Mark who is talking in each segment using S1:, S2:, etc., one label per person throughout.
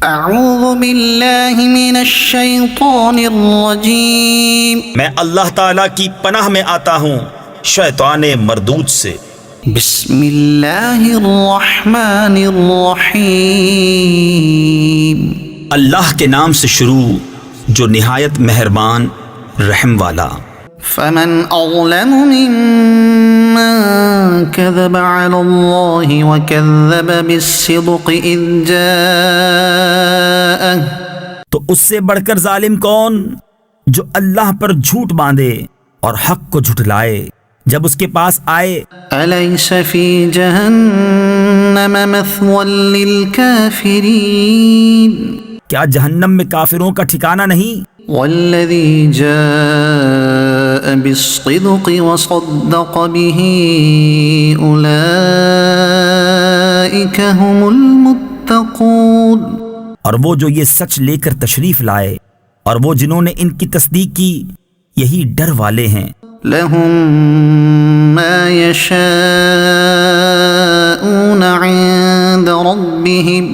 S1: اعوذ باللہ من الشیطان الرجیم،
S2: میں اللہ تعالیٰ کی پناہ میں آتا ہوں شیطان مردود سے۔
S1: بسم اللہ الرحمن الرحیم،
S2: اللہ کے نام سے شروع جو نہایت مہربان رحم والا۔
S1: فمن اظلم ممن كذب على الله وكذب بالصدق اذ جاءه،
S2: تو اس سے بڑھ کر ظالم کون جو اللہ پر جھوٹ باندھے اور حق کو جھٹلائے جب اس کے پاس آئے۔
S1: أليس في جهنم مثوى للكافرين،
S2: کیا جہنم میں کافروں کا ٹھکانہ نہیں؟
S1: والذي جاء بالصدق وصدق به أولئك هم المتقون،
S2: اور وہ جو یہ سچ لے کر تشریف لائے اور وہ جنہوں نے ان کی تصدیق کی یہی ڈر والے ہیں۔
S1: لهم ما يشاءون عند ربهم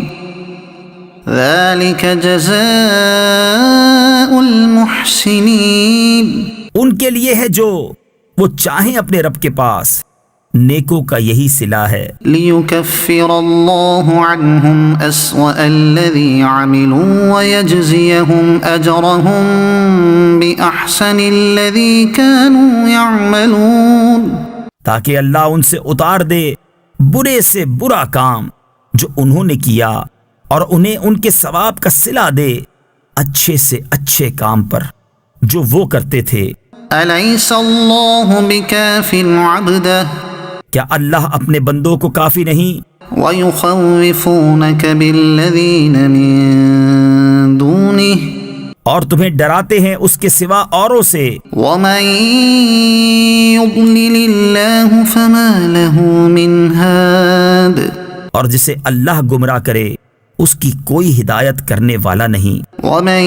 S1: ذلك جزاء المحسنين،
S2: ان کے لیے ہے جو وہ چاہیں اپنے رب کے پاس، نیکوں کا یہی صلہ ہے۔
S1: ليكفر الله عنهم أسوأ الذي عملوا ويجزيهم أجرهم بأحسن الذي كانوا يعملون،
S2: تاکہ اللہ ان سے اتار دے برے سے برا کام جو انہوں نے کیا اور انہیں ان کے ثواب کا صلہ دے اچھے سے اچھے کام پر جو وہ کرتے تھے۔
S1: أليس الله بكاف عبده
S2: کیا اللہ اپنے بندوں کو کافی نہیں؟
S1: وَيُخَوِّفُونَكَ بِالَّذِينَ مِن دُونِهِ
S2: اور تمہیں ڈراتے ہیں اس کے سوا اوروں سے۔
S1: وَمَن يُضْلِلِ اللَّهُ فَمَا لَهُ مِنْ هَادٍ
S2: اور جسے اللہ گمراہ کرے اس کی کوئی ہدایت کرنے والا نہیں۔
S1: وَمَن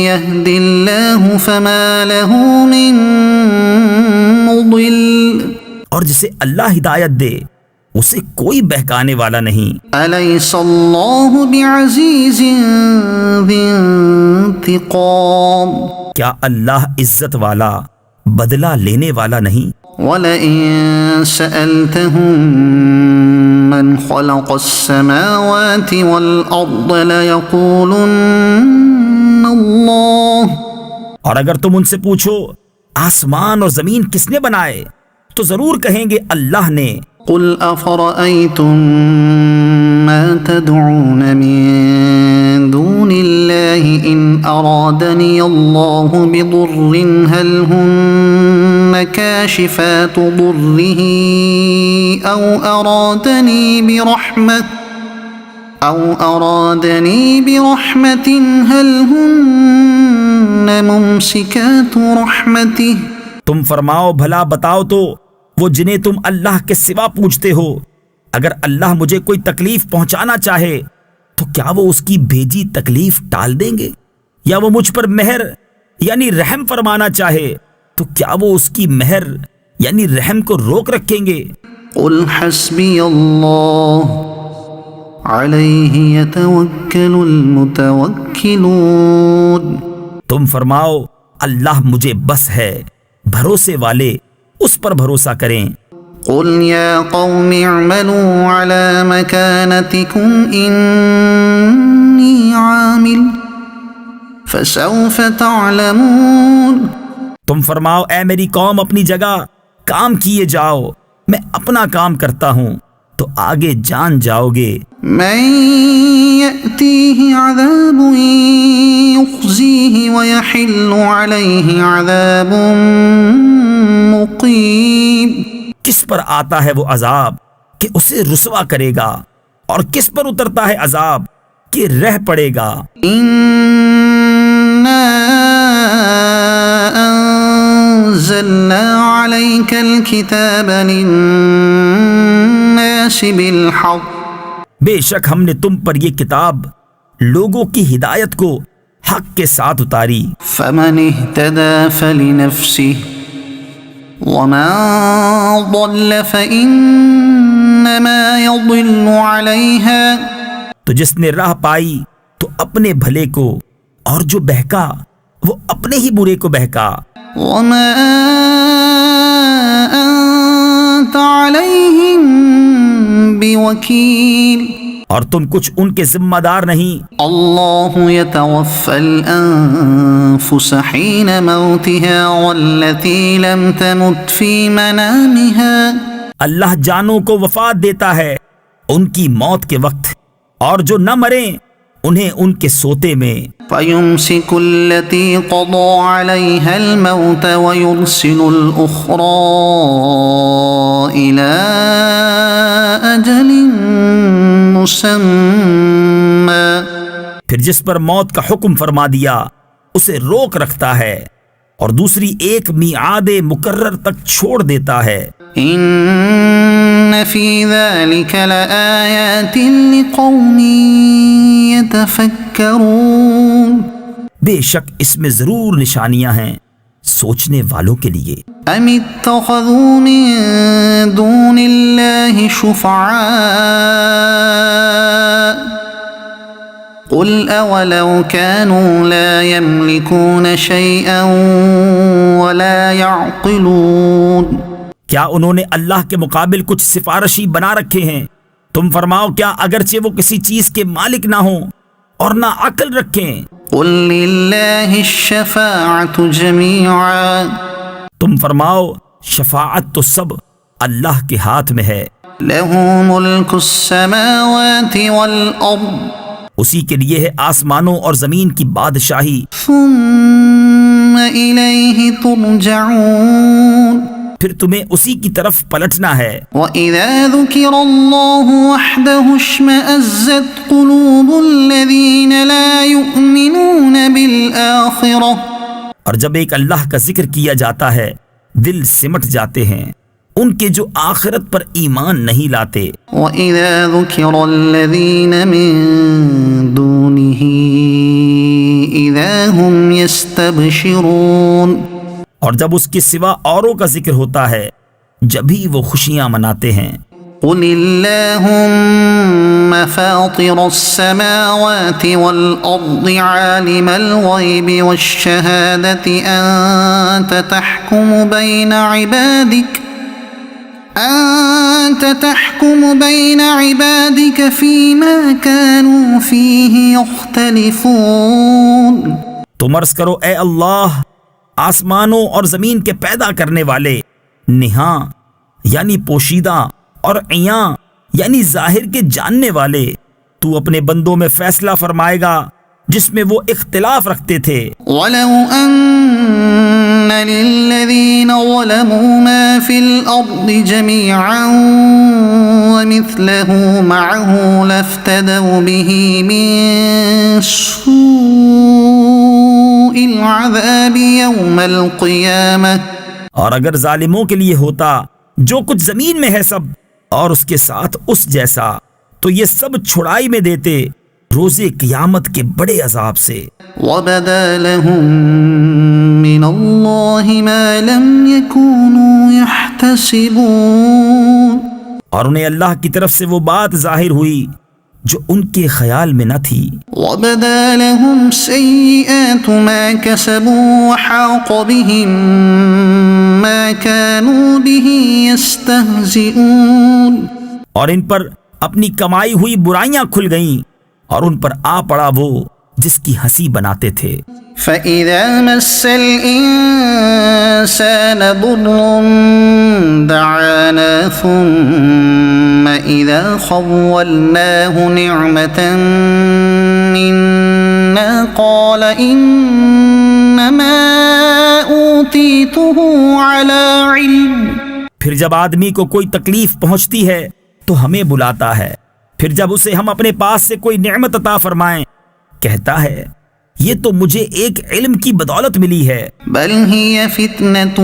S1: يَهْدِ اللَّهُ فَمَا لَهُ مِن مُضِلٍّ
S2: اور جسے اللہ ہدایت دے اسے کوئی بہکانے والا نہیں۔
S1: أَلَيْسَ اللَّهُ بِعَزِيزٍ ذِي انتقام،
S2: کیا اللہ عزت والا بدلہ لینے والا نہیں؟
S1: وَلَئِن سَأَلْتَهُم مَّنْ خَلَقَ السَّمَاوَاتِ وَالْأَرْضَ لَيَقُولُنَّ اللَّهُ،
S2: اور اگر تم ان سے پوچھو آسمان اور زمین کس نے بنائے تو ضرور کہیں گے اللہ نے۔
S1: قُلْ أَفَرَأَيْتُم مَّا تَدْعُونَ مِن دُونِ اللَّهِ إِنْ أَرَادَنِيَ اللَّهُ بِضُرٍّ هَلْ هُنَّ كَاشِفَاتُ ضُرِّهِ أَوْ أَرَادَنِي بِرَحْمَةٍ هَلْ هُنَّ مُمْسِكَاتُ رَحْمَتِهِ،
S2: تم فرماؤ بھلا بتاؤ تو وہ جنہیں تم اللہ کے سوا پوچھتے ہو اگر اللہ مجھے کوئی تکلیف پہنچانا چاہے تو کیا وہ اس کی بھیجی تکلیف ٹال دیں گے؟ یا وہ مجھ پر مہر یعنی رحم فرمانا چاہے تو کیا وہ اس کی مہر یعنی رحم کو روک رکھیں گے؟
S1: قُلْ حَسْبِيَ اللَّهُ عَلَيْهِ يَتَوَكَّلُ الْمُتَوَكِّلُونَ،
S2: تم فرماؤ اللہ مجھے بس ہے، بھروسے والے اس پر بھروسہ کریں۔
S1: قُلْ يَا قَوْمِ اعْمَلُوا عَلَى مَكَانَتِكُمْ إِنِّي عَامِلٌ فَسَوْفَ تَعْلَمُونَ،
S2: تم فرماؤ اے میری قوم اپنی جگہ کام کیے جاؤ، میں اپنا کام کرتا ہوں تو آگے جان جاؤ گے۔
S1: مَن يَأْتِيهِ عَذَابٌ يُخْزِيهِ وَيَحِلُّ عَلَيْهِ عَذَابٌ مُقِيمٌ،
S2: کس پر آتا ہے وہ عذاب کہ اسے رسوا کرے گا اور کس پر اترتا ہے عذاب کہ رہ پڑے گا۔
S1: إِنَّا أَنزَلْنَا عَلَيْكَ الْكِتَابَ لِلنَّاسِ بِالْحَقِّ،
S2: بے شک ہم نے تم پر یہ کتاب لوگوں کی ہدایت کو حق کے ساتھ اتاری۔
S1: فَمَنِ اهْتَدَى فَلِنَفْسِهِ وَمَن ضَلَّ فَإِنَّمَا يَضِلُّ عَلَيْهَا،
S2: تو جس نے راہ پائی تو اپنے بھلے کو، اور جو بہکا وہ اپنے ہی برے کو بہکا۔
S1: وما أنت عليهم بوكيل
S2: اور تم کچھ ان کے ذمہ دار نہیں۔
S1: الله يتوفى الأنفس حين موتها والتي لم تمت في منامها
S2: اللہ جانوں کو وفات دیتا ہے ان کی موت کے وقت، اور جو نہ مریں انہیں ان کے سوتے میں۔
S1: فيمسك التي قضى عليها الموت ويرسل الأخرى إلى أجل مسمى
S2: پھر جس پر موت کا حکم فرما دیا اسے روک رکھتا ہے اور دوسری ایک میعاد مقرر تک چھوڑ دیتا ہے۔
S1: إن في ذلك لآيات لقوم يتفكرون
S2: بے شک اس میں ضرور نشانیاں ہیں سوچنے والوں کے لیے۔
S1: أم اتخذوا من دون الله شفعاء قل أولو كانوا لا يملكون شيئا ولا يعقلون
S2: کیا انہوں نے اللہ کے مقابل کچھ سفارشی بنا رکھے ہیں؟ تم فرماؤ کیا اگرچہ وہ کسی چیز کے مالک نہ ہوں اور نہ عقل رکھیں؟
S1: قل لله الشفاعة جميعا
S2: تم فرماؤ شفاعت تو سب اللہ کے ہاتھ میں ہے،
S1: له ملك السماوات والأرض
S2: اسی کے لیے ہے آسمانوں اور زمین کی بادشاہی،
S1: ثم إليه ترجعون
S2: پھر تمہیں اسی کی طرف پلٹنا ہے۔
S1: وَإِذَا ذُكِرَ اللَّهُ وَحْدَهُ اشْمَأَزَّتْ قُلُوبُ الَّذِينَ لَا يُؤْمِنُونَ بِالْآخِرَةِ
S2: اور جب ایک اللہ کا ذکر کیا جاتا ہے دل سمٹ جاتے ہیں ان کے جو آخرت پر ایمان نہیں لاتے۔
S1: وَإِذَا ذُكِرَ الَّذِينَ مِن دُونِهِ إِذَا هُمْ يَسْتَبْشِرُونَ
S2: اور جب اس کے سوا اوروں کا ذکر ہوتا ہے جبھی وہ خوشیاں مناتے ہیں۔
S1: قُلِ اللَّهُمَّ فَاطِرَ السَّمَاوَاتِ وَالْأَرْضِ عَالِمَ الْغَيْبِ وَالشَّهَادَةِ أَنْتَ تَحْكُمُ بَيْنَ عِبَادِكَ فِيمَا كَانُوا فِيهِ يَخْتَلِفُونَ
S2: تم عرض کرو اے اللہ آسمانوں اور زمین کے پیدا کرنے والے، نہاں یعنی پوشیدہ اور عیاں یعنی ظاہر کے جاننے والے، تو اپنے بندوں میں فیصلہ فرمائے گا جس میں وہ اختلاف رکھتے تھے۔
S1: وَلَوْ أَنَّ لِلَّذِينَ ظَلَمُوا مَا فِي الْأَرْضِ جَمِيعًا وَمِثْلَهُ مَعَهُ لَافْتَدَوْا بِهِ مِنْ سُوءِ الْعَذَابِ يَوْمَ الْقِيَامَةِ
S2: اور اگر ظالموں کے لیے ہوتا جو کچھ زمین میں ہے سب اور اس کے ساتھ اس جیسا، تو یہ سب چھڑائی میں دیتے روز قیامت کے بڑے عذاب سے۔
S1: وَبَدَا لَهُم مِّنَ اللَّهِ مَا لَمْ يَكُونُوا يَحْتَسِبُونَ
S2: اور انہیں اللہ کی طرف سے وہ بات ظاہر ہوئی جو ان کے خیال میں نہ تھی۔
S1: وَبَدَا لَهُمْ سَيِّئَاتُ مَا كَسَبُوا وَحَاقَ بِهِم مَّا كَانُوا بِهِ يَسْتَهْزِئُونَ
S2: اور ان پر اپنی کمائی ہوئی برائیاں کھل گئیں اور ان پر آ پڑا وہ جس کی ہنسی بناتے تھے۔
S1: فَإِذَا مَسَّ الْإِنسَانَ ضُرٌّ دَعَانَا ثُمَّ إِذَا خَوَّلْنَاهُ نِعْمَةً مِنَّا قَالَ إِنَّمَا أُوتِيتُهُ عَلَى عِلْمٍ
S2: پھر جب آدمی کو کوئی تکلیف پہنچتی ہے تو ہمیں بلاتا ہے، پھر جب اسے ہم اپنے پاس سے کوئی نعمت عطا فرمائیں کہتا ہے یہ تو مجھے ایک علم کی بدولت ملی ہے۔
S1: بل هي فتنة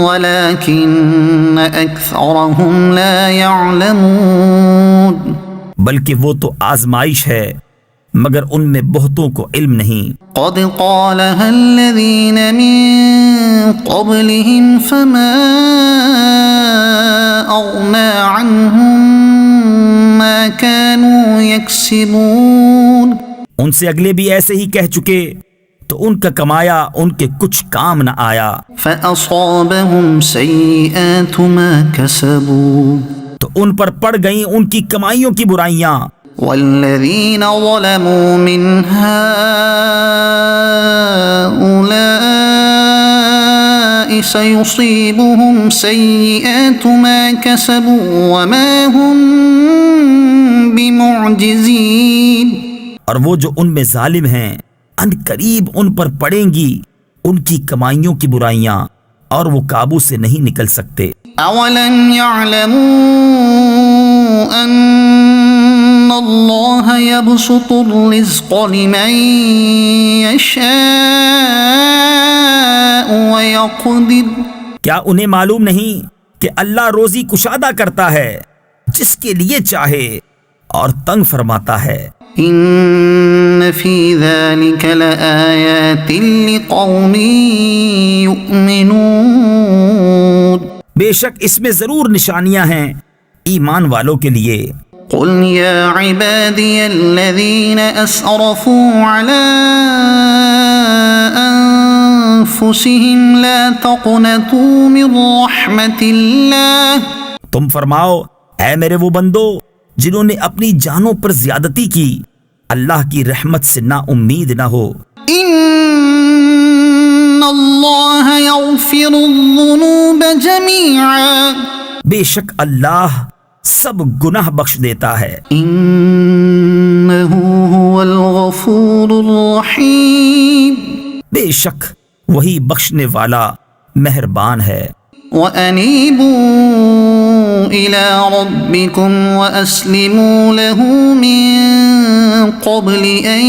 S1: ولكن أكثرهم لا يعلمون
S2: بلکہ وہ تو آزمائش ہے مگر ان میں بہتوں کو علم نہیں۔
S1: قد قالها الذين من قبلهم فما أغنى عنهم ما كانوا يكسبون
S2: ان سے اگلے بھی ایسے ہی کہہ چکے تو ان کا کمایا ان کے کچھ کام نہ آیا۔
S1: فأصابهم سيئات ما كسبوا
S2: تو ان پر پڑ گئیں ان کی کمائیوں کی برائیاں۔
S1: والذين ظلموا من هؤلاء سيصيبهم سيئات ما كسبوا وما هم بمعجزين۔
S2: اور وہ جو ان میں ظالم ہیں ان قریب ان پر پڑیں گی ان کی کمائیوں کی برائیاں اور وہ قابو سے نہیں نکل سکتے۔
S1: اولم يعلموا ان اللہ يبسط الرزق لمن يشاء ويقدر۔
S2: کیا انہیں معلوم نہیں کہ اللہ روزی کشادہ کرتا ہے جس کے لیے چاہے اور تنگ فرماتا ہے۔
S1: ان فی ذلک لآیات لقوم یؤمنون۔
S2: بے شک اس میں ضرور نشانیاں ہیں ایمان والوں کے لیے۔
S1: قل یا عبادی الذین اسرفوا علی انفسهم لا تقنطوا من رحمت اللہ۔
S2: تم فرماؤ اے میرے وہ بندو جنہوں نے اپنی جانوں پر زیادتی کی اللہ کی رحمت سے نا امید نہ ہو۔
S1: ان اللہ یغفر الذنوب جمیعا۔
S2: بے شک اللہ سب گناہ بخش دیتا ہے۔
S1: انہ هو الغفور الرحیم۔
S2: بے شک وہی بخشنے والا مہربان ہے۔
S1: وَأَنِيبُوا إِلَىٰ رَبِّكُمْ وَأَسْلِمُوا لَهُ مِن قَبْلِ أَن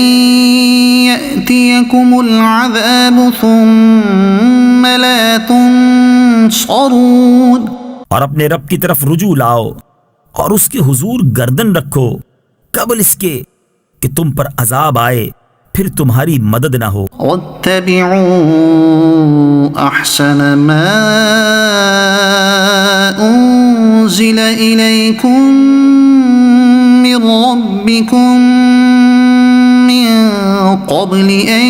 S1: يَأْتِيَكُمُ الْعَذَابُ ثُمَّ لَا تُنصَرُونَ۔
S2: اور اپنے رب کی طرف رجوع لاؤ اور اس کے حضور گردن رکھو قبل اس کے کہ تم پر عذاب آئے پھر تمہاری مدد نہ ہو۔
S1: وَاتَّبِعُوا أَحْسَنَ مَا أُنزِلَ إِلَيْكُم مِّن رَّبِّكُم مِّن قَبْلِ أَن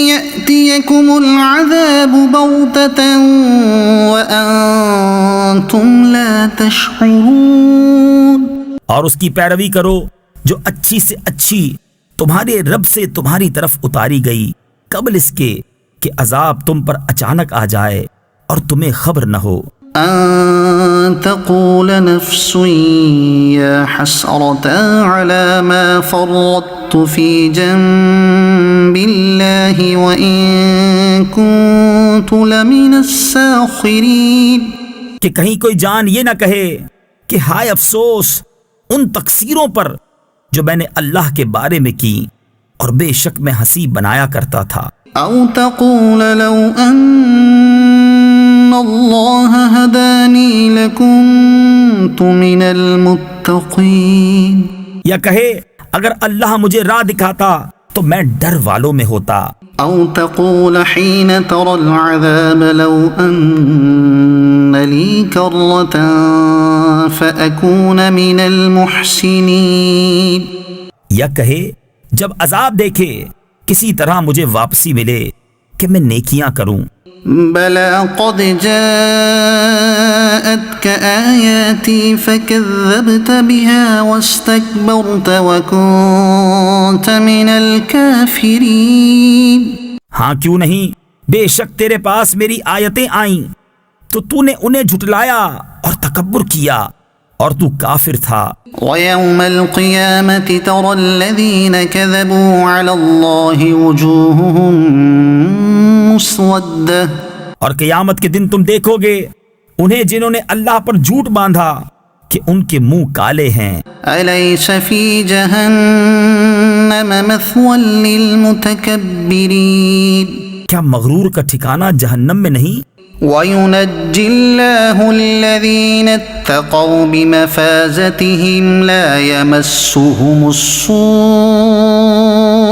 S1: يَأْتِيَكُمُ الْعَذَابُ بَغْتَةً وَأَنتُمْ لَا تَشْعُرُونَ۔
S2: اور اس کی پیروی کرو جو اچھی سے اچھی تمہارے رب سے تمہاری طرف اتاری گئی قبل اس کے کہ عذاب تم پر اچانک آ جائے اور تمہیں خبر نہ ہو۔
S1: أن تقول نفس يا حسرة على ما فرطت في جنب الله وإن كنت لمن الساخرين۔
S2: کہ کہیں کوئی جان یہ نہ کہے کہ ہائے افسوس ان تقصیروں پر جو میں نے اللہ کے بارے میں کی اور بے شک میں ہنسی بنایا کرتا تھا۔
S1: أو تقول لو أن الله هداني لكنت من المتقين۔
S2: یا کہے اگر اللہ مجھے راہ دکھاتا تو میں ڈر والوں میں ہوتا۔
S1: أو تقول حين ترى العذاب لو أن لي كرة فأكون من المحسنين۔
S2: یا کہے جب عذاب دیکھے کسی طرح مجھے واپسی ملے کہ میں نیکیاں کروں۔
S1: بلى قد جاءتك آياتي فكذبت بها واستكبرت وكنت من الكافرين۔
S2: ہاں کیوں نہیں، بے شک تیرے پاس میری آیتیں آئیں تو تو نے انہیں جھٹلایا اور تکبر کیا اور تو کافر تھا۔
S1: ويوم القيامة ترى الذين كذبوا على الله وجوههم مسودة۔
S2: اور قیامت کے دن تم دیکھو گے انہیں جنہوں نے اللہ پر جھوٹ باندھا کہ ان کے منہ کالے ہیں۔
S1: أليس في جهنم مثوى للمتكبرين۔
S2: کیا مغرور کا ٹھکانہ جہنم میں نہیں؟
S1: وَيُنَجِّي اللَّهُ الَّذِينَ اتَّقَوْا بِمَفَازَتِهِمْ لَا يَمَسُّهُمُ السُّوءُ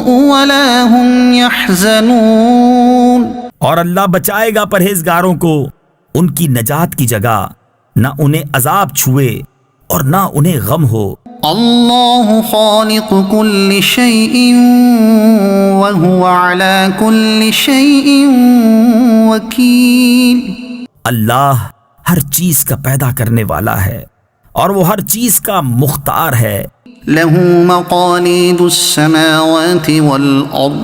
S1: وَلَا هُمْ يَحْزَنُونَ۔
S2: اور اللہ بچائے گا پرہیزگاروں کو ان کی نجات کی جگہ، نہ انہیں عذاب چھوئے اور نہ انہیں غم ہو۔
S1: اللہ خالق كل شيء وهو على كل شيء وكيل۔
S2: اللہ ہر چیز کا پیدا کرنے والا ہے اور وہ ہر چیز کا مختار ہے۔
S1: له مقاليد السماوات والأرض،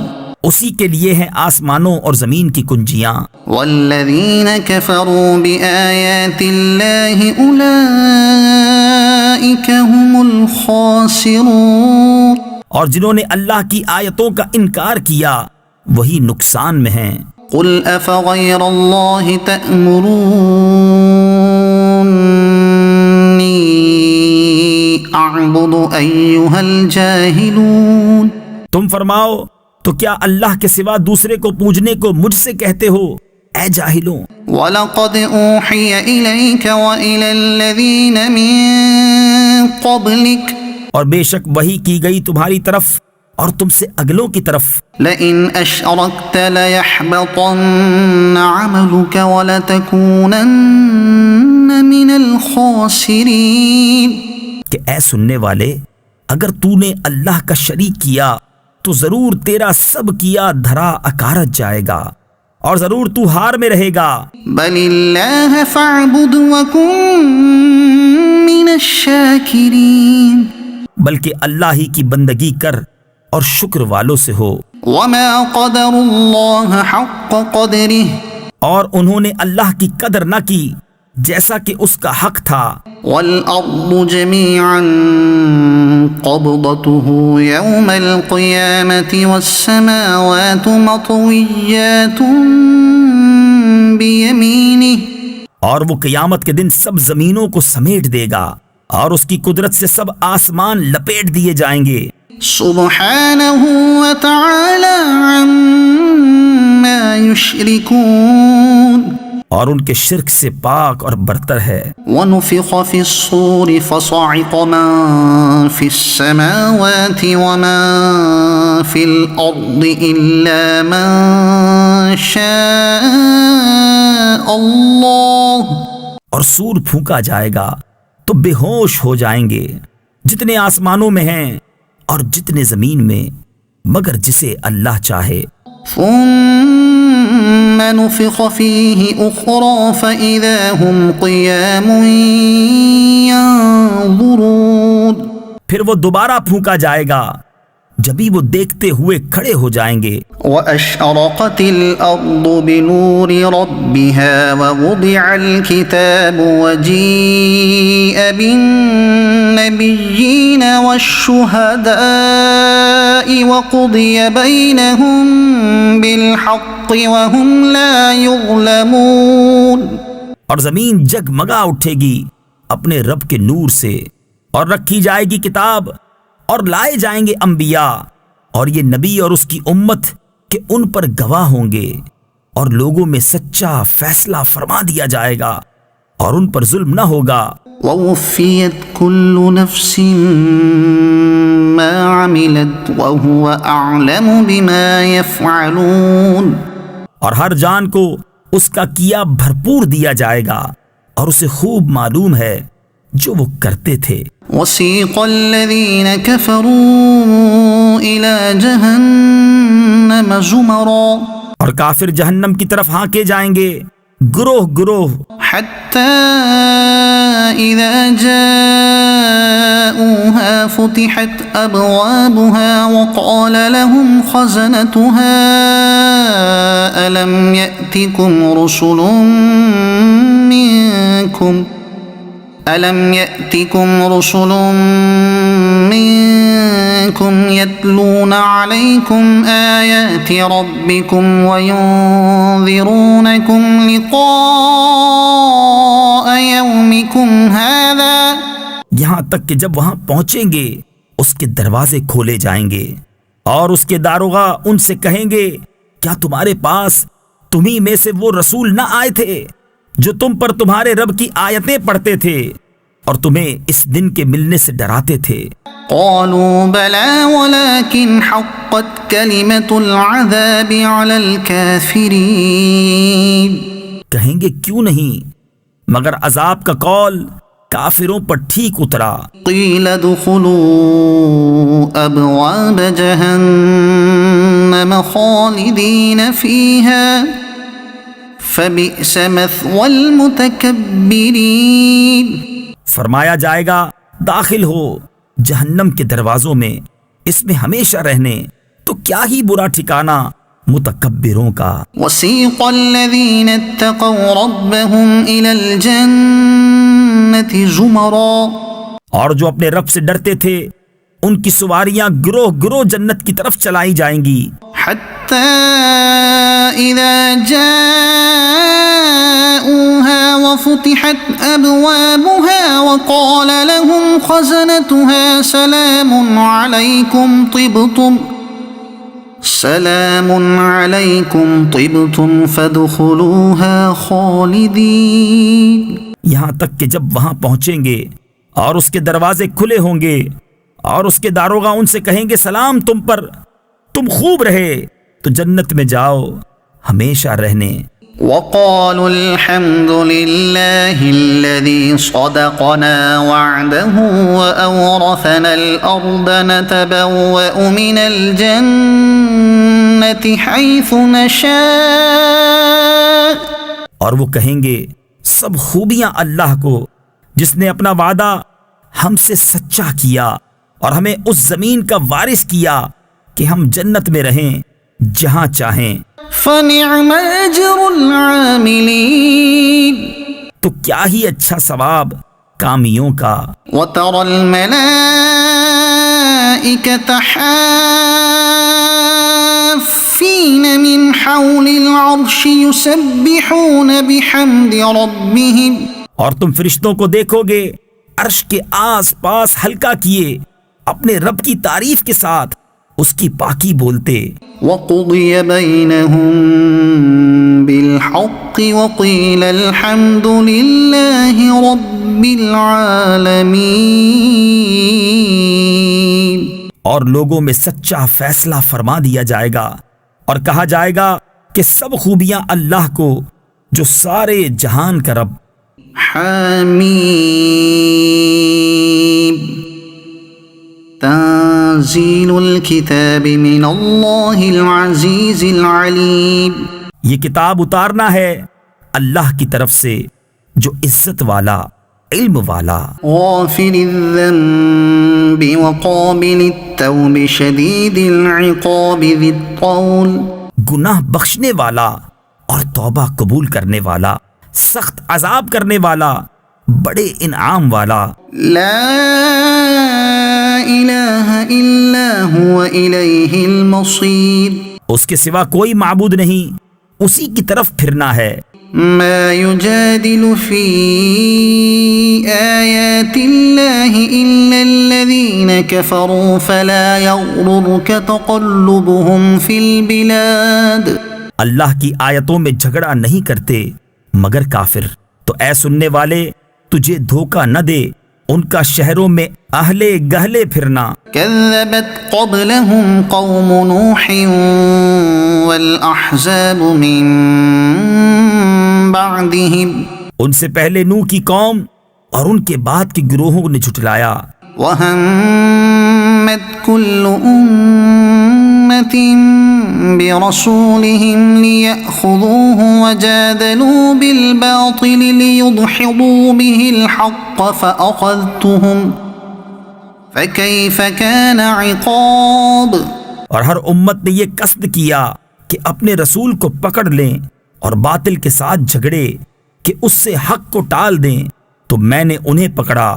S2: اسی کے لیے ہیں آسمانوں اور زمین کی کنجیاں۔
S1: والذين كفروا بآيات الله أولئك هم الخاسرون،
S2: اور جنہوں نے اللہ کی آیتوں کا انکار کیا وہی نقصان میں ہیں۔
S1: قل أفغير الله تأمروني أعبد أيها الجاهلون،
S2: تم فرماؤ تو کیا اللہ کے سوا دوسرے کو پوجنے کو مجھ سے کہتے ہو اے جاہلوں؟
S1: وَلَقَدْ أُوحِيَ إِلَيْكَ وَإِلَى الَّذِينَ مِن قَبْلِكَ،
S2: اور بے شک وحی کی گئی تمہاری طرف اور تم سے اگلوں کی طرف،
S1: لَئِنْ أَشْرَكْتَ لَيَحْبَطَنَّ عَمَلُكَ وَلَتَكُونَنَّ مِنَ الْخَاسِرِينَ،
S2: کہ اے سننے والے اگر تو نے اللہ کا شریک کیا تو ضرور تیرا سب کیا دھرا اکارت جائے گا اور ضرور تو ہار میں رہے گا۔
S1: بَلِ اللَّهَ فَاعْبُدْ وَكُن مِّنَ الشَّاكِرِينَ،
S2: بلکہ اللہ ہی کی بندگی کر اور شکر والوں سے ہو۔
S1: وَمَا قَدَرُوا اللَّهَ حَقَّ قَدْرِهِ،
S2: اور انہوں نے اللہ کی قدر نہ کی جیسا کہ اس کا حق تھا۔
S1: وَالْأَرْضُ جَمِيعًا قَبْضَتُهُ يَوْمَ الْقِيَامَةِ وَالسَّمَاوَاتُ مَطْوِيَّاتٌ بِيَمِينِهِ،
S2: اور وہ قیامت کے دن سب زمینوں کو سمیٹ دے گا اور اس کی قدرت سے سب آسمان لپیٹ دیے جائیں گے۔
S1: سبحانہ وتعالی عما یشرکون،
S2: اور ان کے شرک سے پاک اور برتر ہے۔
S1: وَنُفِخَ فِي الصُّورِ فَصَعِقَ مَن فِي السَّمَاوَاتِ وَمَن فِي الْأَرْضِ إِلَّا مَن شَاءَ اللَّهُ،
S2: اور سور پھونکا جائے گا تو بے ہوش ہو جائیں گے جتنے آسمانوں میں ہیں اور جتنے زمین میں، مگر جسے اللہ چاہے۔
S1: ثم نفخ فيه أخرى فإذا هم قيام ينظرون،
S2: پھر وہ دوبارہ پھونکا جائے گا جبھی وہ دیکھتے ہوئے کھڑے ہو جائیں گے۔
S1: وأشرقت الأرض بنور ربها ووضع الكتاب وجيء بالنبيين والشهداء وقضي بينهم بالحق وهم لا يظلمون،
S2: اور زمین جگمگا اٹھے گی اپنے رب کے نور سے، اور رکھی جائے گی کتاب اور لائے جائیں گے انبیاء اور یہ نبی اور اس کی امت کہ ان پر گواہ ہوں گے، اور لوگوں میں سچا فیصلہ فرما دیا جائے گا اور ان پر ظلم نہ ہوگا۔
S1: ووفيت كل نفس ما عملت وهو أعلم بما يفعلون،
S2: اور ہر جان کو اس کا کیا بھرپور دیا جائے گا اور اسے خوب معلوم ہے جو وہ کرتے تھے۔
S1: وسيق الذين كفروا إلى جهنم زمرا،
S2: اور کافر جہنم کی طرف ہانکے جائیں گے گروہ گروہ،
S1: حتى إذا جاءوها فتحت أبوابها وقال لهم خزنتها ألم يأتكم رسل منكم يتلون عليكم آيات ربكم وينذرونكم لقاء يومكم هذا،
S2: یہاں تک کہ جب وہاں پہنچیں گے اس کے دروازے کھولے جائیں گے اور اس کے داروغہ ان سے کہیں گے کیا تمہارے پاس تمہیں میں سے وہ رسول نہ آئے تھے جو تم پر تمہارے رب کی آیتیں پڑھتے تھے اور تمہیں اس دن کے ملنے سے ڈراتے تھے؟
S1: قالوا بلى ولكن حقت كلمة العذاب على الكافرين،
S2: کہیں گے کیوں نہیں، مگر عذاب کا قول کافروں پر ٹھیک اترا۔
S1: قیل ادخلوا ابواب جہنم خالدین فیہا فبئس مثوى المتکبرین،
S2: فرمایا جائے گا داخل ہو جہنم کے دروازوں میں، اس میں ہمیشہ رہنے، تو کیا ہی برا ٹھکانہ متکبروں کا۔
S1: وسیق الذین اتقوا ربهم الى الجنة زمرا،
S2: اور جو اپنے رب سے ڈرتے تھے ان کی سواریاں گروہ گروہ جنت کی طرف چلائی جائیں گی،
S1: حتى اذا جاءوها وفتحت ابوابها وقال لهم خزنتها سلام علیکم طبتم فادخلوها خالدین،
S2: یہاں تک کہ جب وہاں پہنچیں گے اور اس کے دروازے کھلے ہوں گے اور اس کے داروغہ ان سے کہیں گے سلام تم پر، تم خوب رہے تو جنت میں جاؤ ہمیشہ رہنے۔
S1: وقالوا الحمد لله الذي صدقنا وعده وأورثنا الأرض نتبوأ من الجنة حيث نشاء،
S2: اور وہ کہیں گے سب خوبیاں اللہ کو جس نے اپنا وعدہ ہم سے سچا کیا اور ہمیں اس زمین کا وارث کیا کہ ہم جنت میں رہیں جہاں چاہیں۔
S1: فنعم اجر العاملین،
S2: تو کیا ہی اچھا ثواب کامیوں کا۔
S1: وترى الملائكة حافين من حول العرش يسبحون بحمد ربهم،
S2: اور تم فرشتوں کو دیکھو گے عرش کے آس پاس حلقہ کیے اپنے رب کی تعریف کے ساتھ اس کی پاکی بولتے۔
S1: وقضي بينهم بالحق وقيل الحمد لله رب العالمين،
S2: اور لوگوں میں سچا فیصلہ فرما دیا جائے گا اور کہا جائے گا کہ سب خوبیاں اللہ کو جو سارے جہان کا رب۔
S1: حمیم تنزیل الکتاب من اللہ العزیز العلیم،
S2: یہ کتاب اتارنا ہے اللہ کی طرف سے جو عزت والا علم والا۔
S1: غافر الذنب وقابل التوب شدید العقاب ذی الطول،
S2: گناہ بخشنے والا اور توبہ قبول کرنے والا، سخت عذاب کرنے والا، بڑے انعام والا۔
S1: لا الہ الا هو الیہ المصیر،
S2: اس کے سوا کوئی معبود نہیں، اسی کی طرف پھرنا ہے۔
S1: ما يجادل في آيات الله إلا الذين كفروا فلا يغررك تقلبهم في البلاد،
S2: اللہ کی آیتوں میں جھگڑا نہیں کرتے مگر کافر، تو اے سننے والے تجھے دھوکہ نہ دے ان کا شہروں میں اہلے گہلے پھرنا۔
S1: كذبت قبلهم قوم نوح والأحزاب من بعدهم،
S2: ان سے پہلے نوح کی قوم اور ان کے بعد کے گروہوں نے جھٹلایا۔
S1: وهمت كل أمة برسولهم ليأخذوه وجادلوا بالباطل ليدحضوا به الحق فأخذتهم فكيف كان عقاب،
S2: اور ہر امت نے یہ قصد کیا کہ اپنے رسول کو پکڑ لیں اور باطل کے ساتھ جھگڑے کہ اس سے حق کو ٹال دیں، تو میں نے انہیں پکڑا،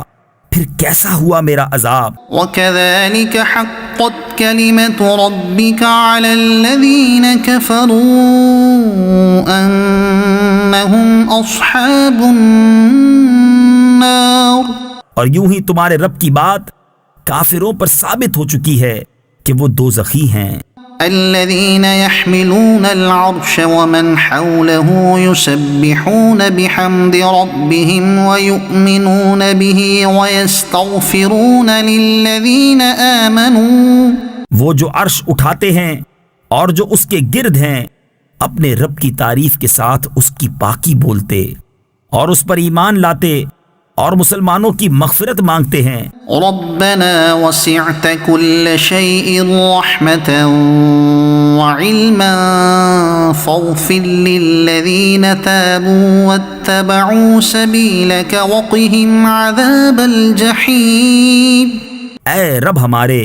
S2: پھر کیسا ہوا میرا عذاب۔
S1: وَكَذَلِكَ حَقَّتْ كَلِمَةُ رَبِّكَ عَلَى الَّذِينَ كَفَرُوا أَنَّهُمْ أَصْحَابُ النَّارِ،
S2: اور یوں ہی تمہارے رب کی بات کافروں پر ثابت ہو چکی ہے کہ وہ دوزخی ہیں۔
S1: الذين يحملون العرش ومن حوله يسبحون بحمد ربهم ويؤمنون به ويستغفرون للذين آمنوا،
S2: وہ جو عرش اٹھاتے ہیں اور جو اس کے گرد ہیں اپنے رب کی تعریف کے ساتھ اس کی پاکی بولتے اور اس پر ایمان لاتے اور مسلمانوں کی مغفرت مانگتے ہیں۔
S1: ربنا وسعت كل شيء رحمة وعلما فاغفر للذين تابوا واتبعوا سبيلك وقهم عذاب الجحيم۔
S2: اے رب ہمارے،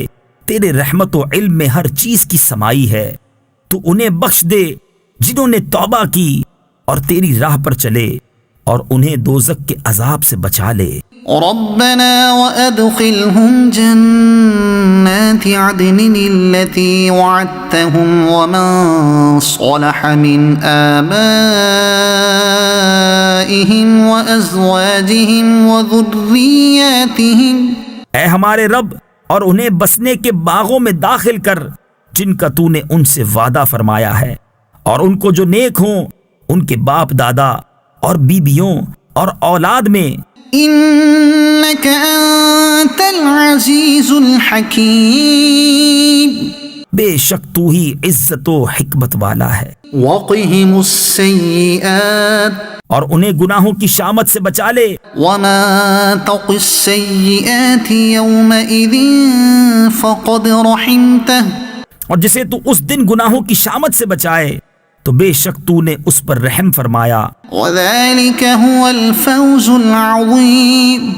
S2: تیرے رحمت و علم میں ہر چیز کی سمائی ہے، تو انہیں بخش دے جنہوں نے توبہ کی اور تیری راہ پر چلے، اور انہیں دوزخ کے عذاب سے بچا لے۔
S1: ربنا وأدخلهم جنات عدن التي وعدتهم ومن صلح من آبائهم وأزواجهم وذرياتهم۔
S2: اے ہمارے رب، اور انہیں بسنے کے باغوں میں داخل کر جن کا تو نے ان سے وعدہ فرمایا ہے، اور ان کو جو نیک ہوں ان کے باپ دادا اور بیبیوں اور اولاد میں۔
S1: انك انت العزیز الحکیم۔
S2: بے شک تو ہی عزت و حکمت والا ہے۔
S1: وقهم السیئات۔
S2: اور انہیں گناہوں کی شامت سے بچا لے۔
S1: وما تق السیئات یومئذ فقد رحمته۔
S2: اور جسے تو اس دن گناہوں کی شامت سے بچائے تو بے شک تو نے اس پر رحم فرمایا۔
S1: وذلك هو الفوز العظیم۔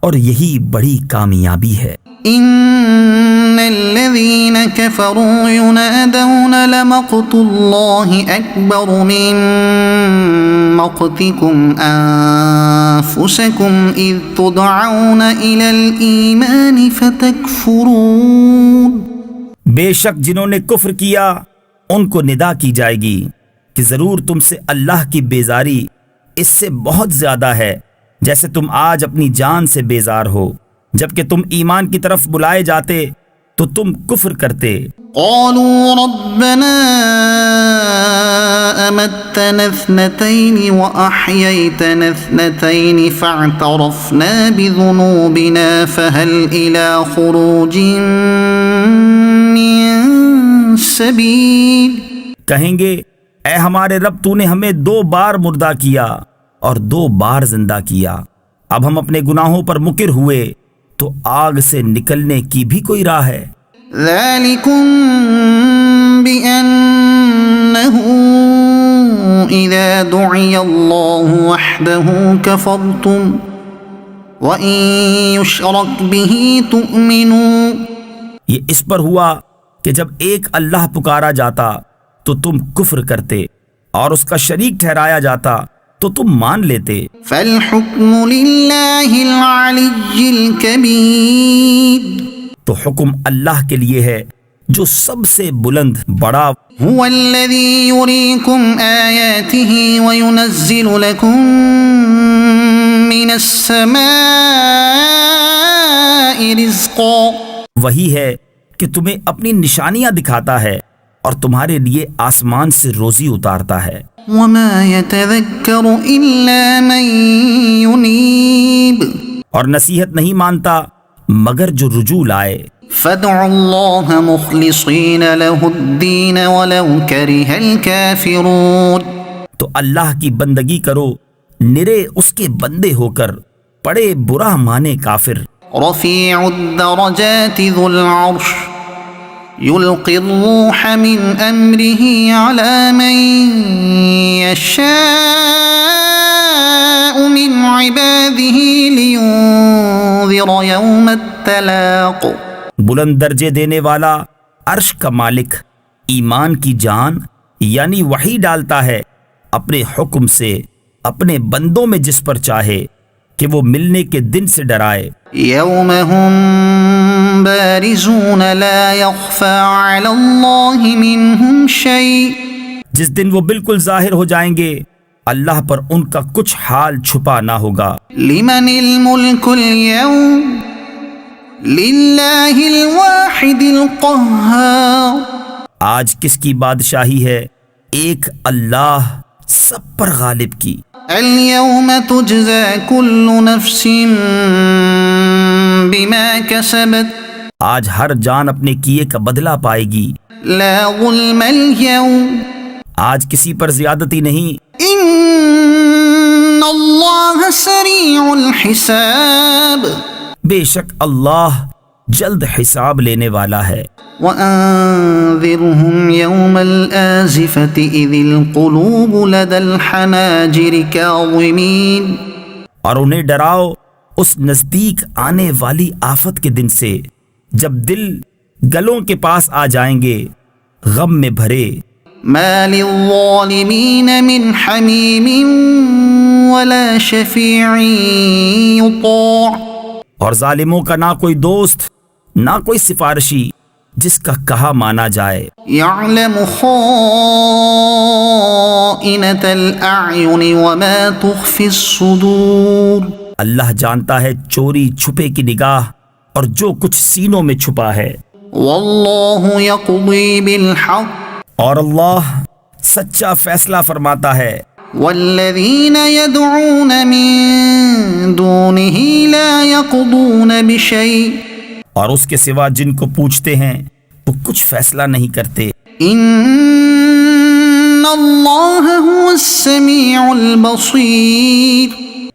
S2: اور یہی بڑی کامیابی ہے۔
S1: ان الذين كفروا ينادون لمقت الله اكبر من مقتكم انفسكم اذ تدعون الى الايمان فتكفرون۔
S2: بے شک جنہوں نے کفر کیا ان کو ندا کی جائے گی کہ ضرور تم سے اللہ کی بیزاری اس سے بہت زیادہ ہے جیسے تم آج اپنی جان سے بیزار ہو، جبکہ تم ایمان کی طرف بلائے جاتے تو تم کفر کرتے۔
S1: قالوا ربنا امتنا اثنتين واحييتنا اثنتين فاعترفنا بذنوبنا فهل الى خروج من سبیل۔
S2: کہیں گے اے ہمارے رب، تو نے ہمیں 2 بار مردہ کیا اور 2 بار زندہ کیا، اب ہم اپنے گناہوں پر مقر ہوئے تو آگ سے نکلنے کی بھی کوئی راہ ہے۔
S1: ذالکم بأنه اذا دعی اللہ وحده کفرتم وإن يشرک به تؤمنوا۔
S2: یہ اس پر ہوا کہ جب ایک اللہ پکارا جاتا تو تم کفر کرتے، اور اس کا شریک ٹھہرایا جاتا تو تم مان لیتے۔
S1: فالحکم للہ العلی الکبیر۔
S2: تو حکم اللہ کے لیے ہے جو سب سے بلند بڑا۔
S1: هو الذی یریکم آیاتہ وینزل لکم من السماء رزقا۔
S2: وہی ہے کہ تمہیں اپنی نشانیاں دکھاتا ہے اور تمہارے لیے آسمان سے روزی اتارتا ہے۔
S1: وما يتذكر الا من ينيب۔
S2: اور نصیحت نہیں مانتا مگر جو رجوع لائے۔
S1: فادعوا الله مخلصين له الدين ولو كره الكافرون۔
S2: تو اللہ کی بندگی کرو نرے اس کے بندے ہو کر، پڑے برا مانے کافر۔
S1: رفيع الدرجات ذو العرش يلقي الروح من أمره على من يشاء من عباده لينذر يوم التلاق۔
S2: بلند درجے دینے والا عرش کا مالک ایمان کی جان یعنی وحی ڈالتا ہے اپنے حکم سے اپنے بندوں میں جس پر چاہے کہ وہ ملنے کے دن سے ڈرائے۔
S1: يوم هم بارزون لا يخفى على الله منهم شيء۔
S2: جس دن وہ بالکل ظاہر ہو جائیں گے اللہ پر ان کا کچھ حال چھپا نہ ہوگا۔
S1: لمن الملك اليوم للہ الواحد القہار۔
S2: آج کس کی بادشاہی ہے؟ ایک اللہ سب پر غالب کی۔
S1: اليوم تجزى كل نفس بما كسبت۔
S2: آج ہر جان اپنے کیے کا بدلہ پائے گی۔
S1: لا ظلم اليوم۔
S2: آج کسی پر زیادتی نہیں۔
S1: ان اللہ الله سريع الحساب
S2: بے شک اللہ جلد حساب لینے والا ہے۔
S1: وَأَنذِرْهُمْ يَوْمَ الْآزِفَةِ إِذِ الْقُلُوبُ لَدَى الْحَنَاجِرِ كَاظِمِينَ،
S2: اور انہیں ڈراؤ اس نزدیک آنے والی آفت کے دن سے جب دل گلوں کے پاس آ جائیں گے غم میں بھرے۔
S1: مَا لِلظَّالِمِينَ مِنْ حَمِيمٍ وَلَا شَفِيعٍ يُطَاعُ،
S2: اور ظالموں کا نہ کوئی دوست نہ کوئی سفارشی جس کا کہا مانا جائے۔
S1: يَعْلَمُ خَائِنَةَ الْأَعْيُنِ وَمَا تُخْفِي الصُّدُورُ، اللہ
S2: جانتا ہے چوری چھپے کی نگاہ اور جو کچھ سینوں میں چھپا ہے۔
S1: وَاللَّهُ يَقْضِي بِالْحَقِّ،
S2: اور اللہ سچا فیصلہ فرماتا ہے۔
S1: وَالَّذِينَ يَدْعُونَ مِن دُونِهِ لَا يَقْضُونَ بِشَيْءٍ،
S2: اور اس کے سوا جن کو پوچھتے ہیں وہ کچھ فیصلہ نہیں کرتے۔
S1: إِنَّ اللَّهَ هُوَ السَّمِيعُ الْبَصِيرُ،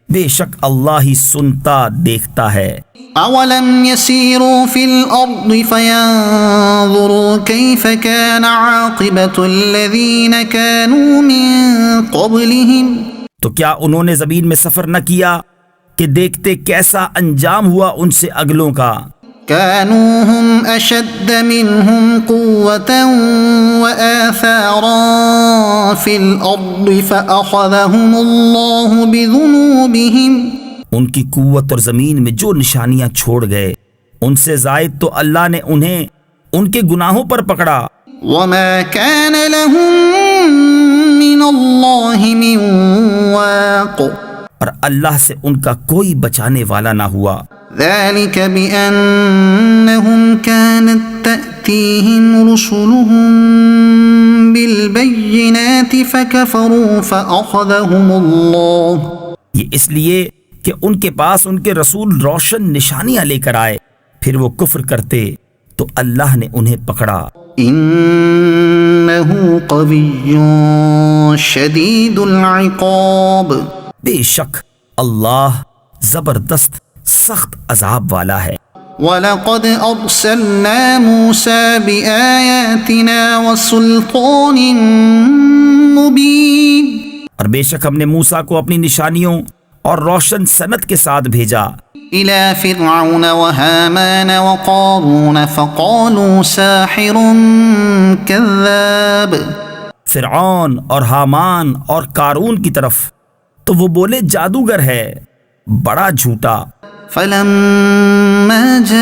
S2: بے شک اللہ ہی سنتا دیکھتا ہے۔
S1: أَوَلَمْ يَسِيرُوا فِي الْأَرْضِ فَيَنظُرُوا كَيْفَ كَانَ عَاقِبَةُ الَّذِينَ كَانُوا مِن قَبْلِهِمْ، تو
S2: کیا انہوں نے زمین میں سفر نہ کیا کہ دیکھتے کیسا انجام ہوا ان سے اگلوں کا؟
S1: كانوا هم أشد منهم قوة وآثارا في الأرض فأخذهم الله بذنوبهم،
S2: ان کی قوت اور زمین میں جو نشانیاں چھوڑ گئے ان سے زائد تو اللہ نے انہیں ان کے گناہوں پر پکڑا۔
S1: وما كان لهم من الله من واق،
S2: اور اللہ سے ان کا کوئی بچانے والا نہ ہوا۔
S1: ذلك بأنهم كانت تأتيهم رسلهم بالبينات فكفروا فأخذهم الله،
S2: یہ اس لیے کہ ان کے پاس ان کے رسول روشن نشانیاں لے کر آئے پھر وہ کفر کرتے تو اللہ نے انہیں پکڑا۔
S1: إنه قوي شديد العقاب،
S2: بے شک اللہ زبردست سخت عذاب والا ہے۔
S1: وَلَقَدْ أَرْسَلْنَا مُوسَى بِآيَاتِنَا وَسُلْطَانٍ مُبِينٍ،
S2: اور بے شک ہم نے موسیٰ کو اپنی نشانیوں اور روشن سند کے ساتھ بھیجا
S1: إِلَى فِرْعَوْنَ وَهَامَانَ وَقَارُونَ فَقَالُوا سَاحِرٌ كَذَّابٌ،
S2: فرعون اور حامان اور قارون کی طرف تو وہ بولے جادوگر ہے بڑا جھوٹا۔
S1: فَلَمَّا جَاءَهُم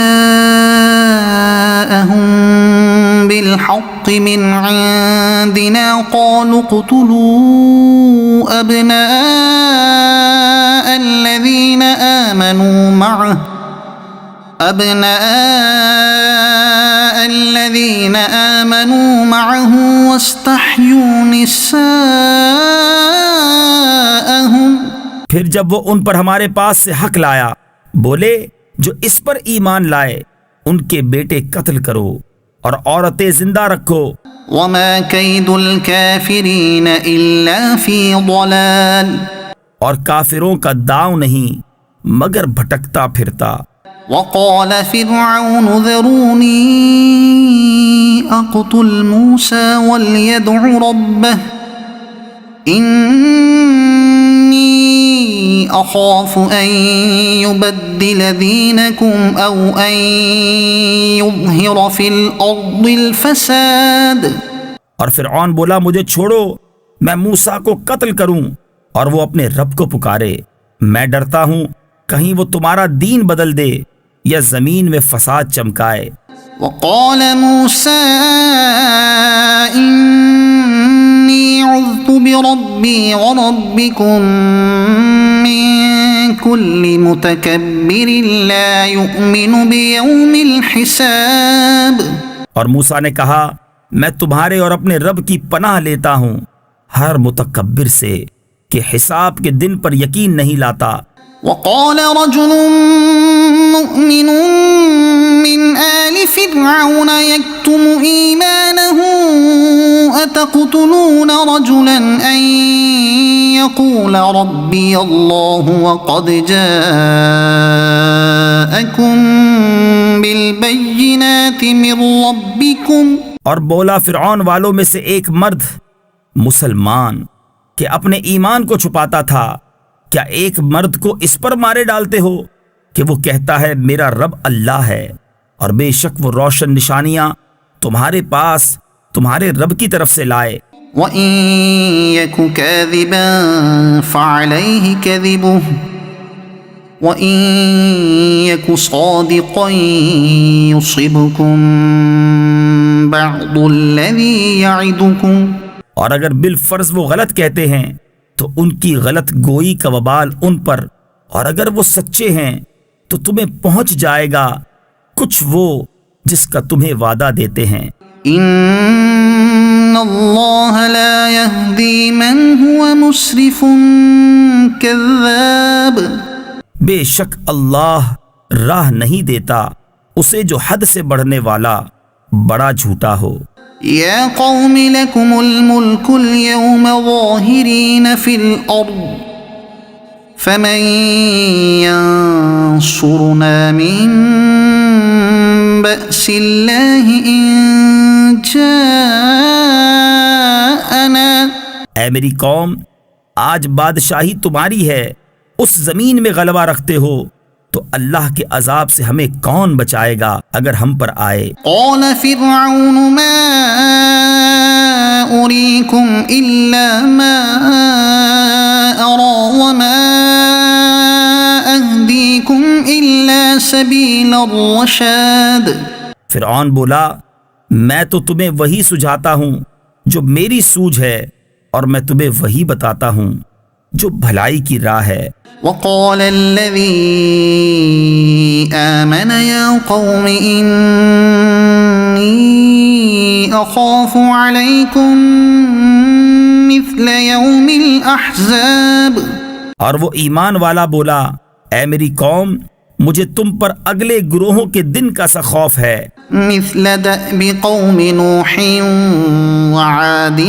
S1: بِالْحَقِّ مِنْ عِندِنَا قَالُوا اقْتُلُوا أَبْنَاءَ الَّذِينَ آمَنُوا مَعَهُ وَاسْتَحْيُوا نِسَاءَهُمْ،
S2: پھر جب وہ ان پر ہمارے پاس سے حق لایا بولے جو اس پر ایمان لائے ان کے بیٹے قتل کرو اور عورتیں زندہ رکھو۔
S1: وَمَا كَيْدُ الْكَافِرِينَ إِلَّا فِي ضَلَالٍ،
S2: اور کافروں کا داؤ نہیں مگر بھٹکتا پھرتا۔
S1: وَقَالَ فِرْعَوْنُ ذَرُونِي أَقْتُلْ مُوسَى وَلْيَدْعُ رَبَّهُ إِنِّي أَخَافُ أَن يُبَدِّلَ دِينَكُمْ أَوْ أَن يُظْهِرَ فِي الْأَرْضِ الْفَسَادَ،
S2: اور فرعون بولا مجھے چھوڑو میں موسیٰ کو قتل کروں اور وہ اپنے رب کو پکارے، میں ڈرتا ہوں کہیں وہ تمہارا دین بدل دے یا زمین میں فساد چمکائے۔
S1: وقال موسى إني عذت بربي وربكم من كل متكبر لا يؤمن بيوم الحساب،
S2: اور موسیٰ نے کہا میں تمہارے اور اپنے رب کی پناہ لیتا ہوں ہر متکبر سے کہ حساب کے دن پر یقین نہیں لاتا۔
S1: وقال رجل مؤمن من آل فرعون يكتم إيمانه أتقتلون رجلا أن يقول ربي الله وقد جاءكم بالبينات من ربكم.
S2: اور بولا فرعون والوں میں سے ایک مرد مسلمان کہ اپنے ایمان کو چھپاتا تھا، کیا ایک مرد کو اس پر مارے ڈالتے ہو کہ وہ کہتا ہے میرا رب اللہ ہے، اور بے شک وہ روشن نشانیاں تمہارے پاس تمہارے رب کی طرف سے لائے.
S1: وَإِن يَكُ كَاذِبًا فَعَلَيْهِ كَذِبُهُ وَإِن يَكُ صَادِقًا يُصِبْكُم بَعْضُ الَّذِي يَعِدُكُمْ.
S2: اور اگر بالفرض وہ غلط کہتے ہیں تو ان کی غلط گوئی کا وبال ان پر، اور اگر وہ سچے ہیں تو تمہیں پہنچ جائے گا کچھ وہ جس کا تمہیں وعدہ دیتے ہیں.
S1: ان اللہ لا يهدی من هو مسرف کذاب.
S2: بے شک اللہ راہ نہیں دیتا اسے جو حد سے بڑھنے والا بڑا جھوٹا ہو.
S1: یا قوم لکم الملک اليوم ظاہرین فی الارض فمن ينصرنا من بأس اللہ ان جاءنا.
S2: اے میری قوم، آج بادشاہی تمہاری ہے، اس زمین میں غلبہ رکھتے ہو تو اللہ کے عذاب سے ہمیں کون بچائے گا اگر ہم پر آئے.
S1: قال فرعون ما أريكم إلا ما أرى وما أهديكم إلا سبيل الرشاد.
S2: فرعون بولا میں تو تمہیں وہی سجھاتا ہوں جو میری سوجھ ہے، اور میں تمہیں وہی بتاتا ہوں جو بھلائی کی راہ ہے.
S1: وقال الذي آمن يا قوم إني أخاف عليكم مثل يوم الأحزاب.
S2: اور وہ ایمان والا بولا اے میری قوم، مجھے تم پر اگلے گروہوں کے دن کا سا خوف ہے.
S1: مثل دأب قوم نوح وعاد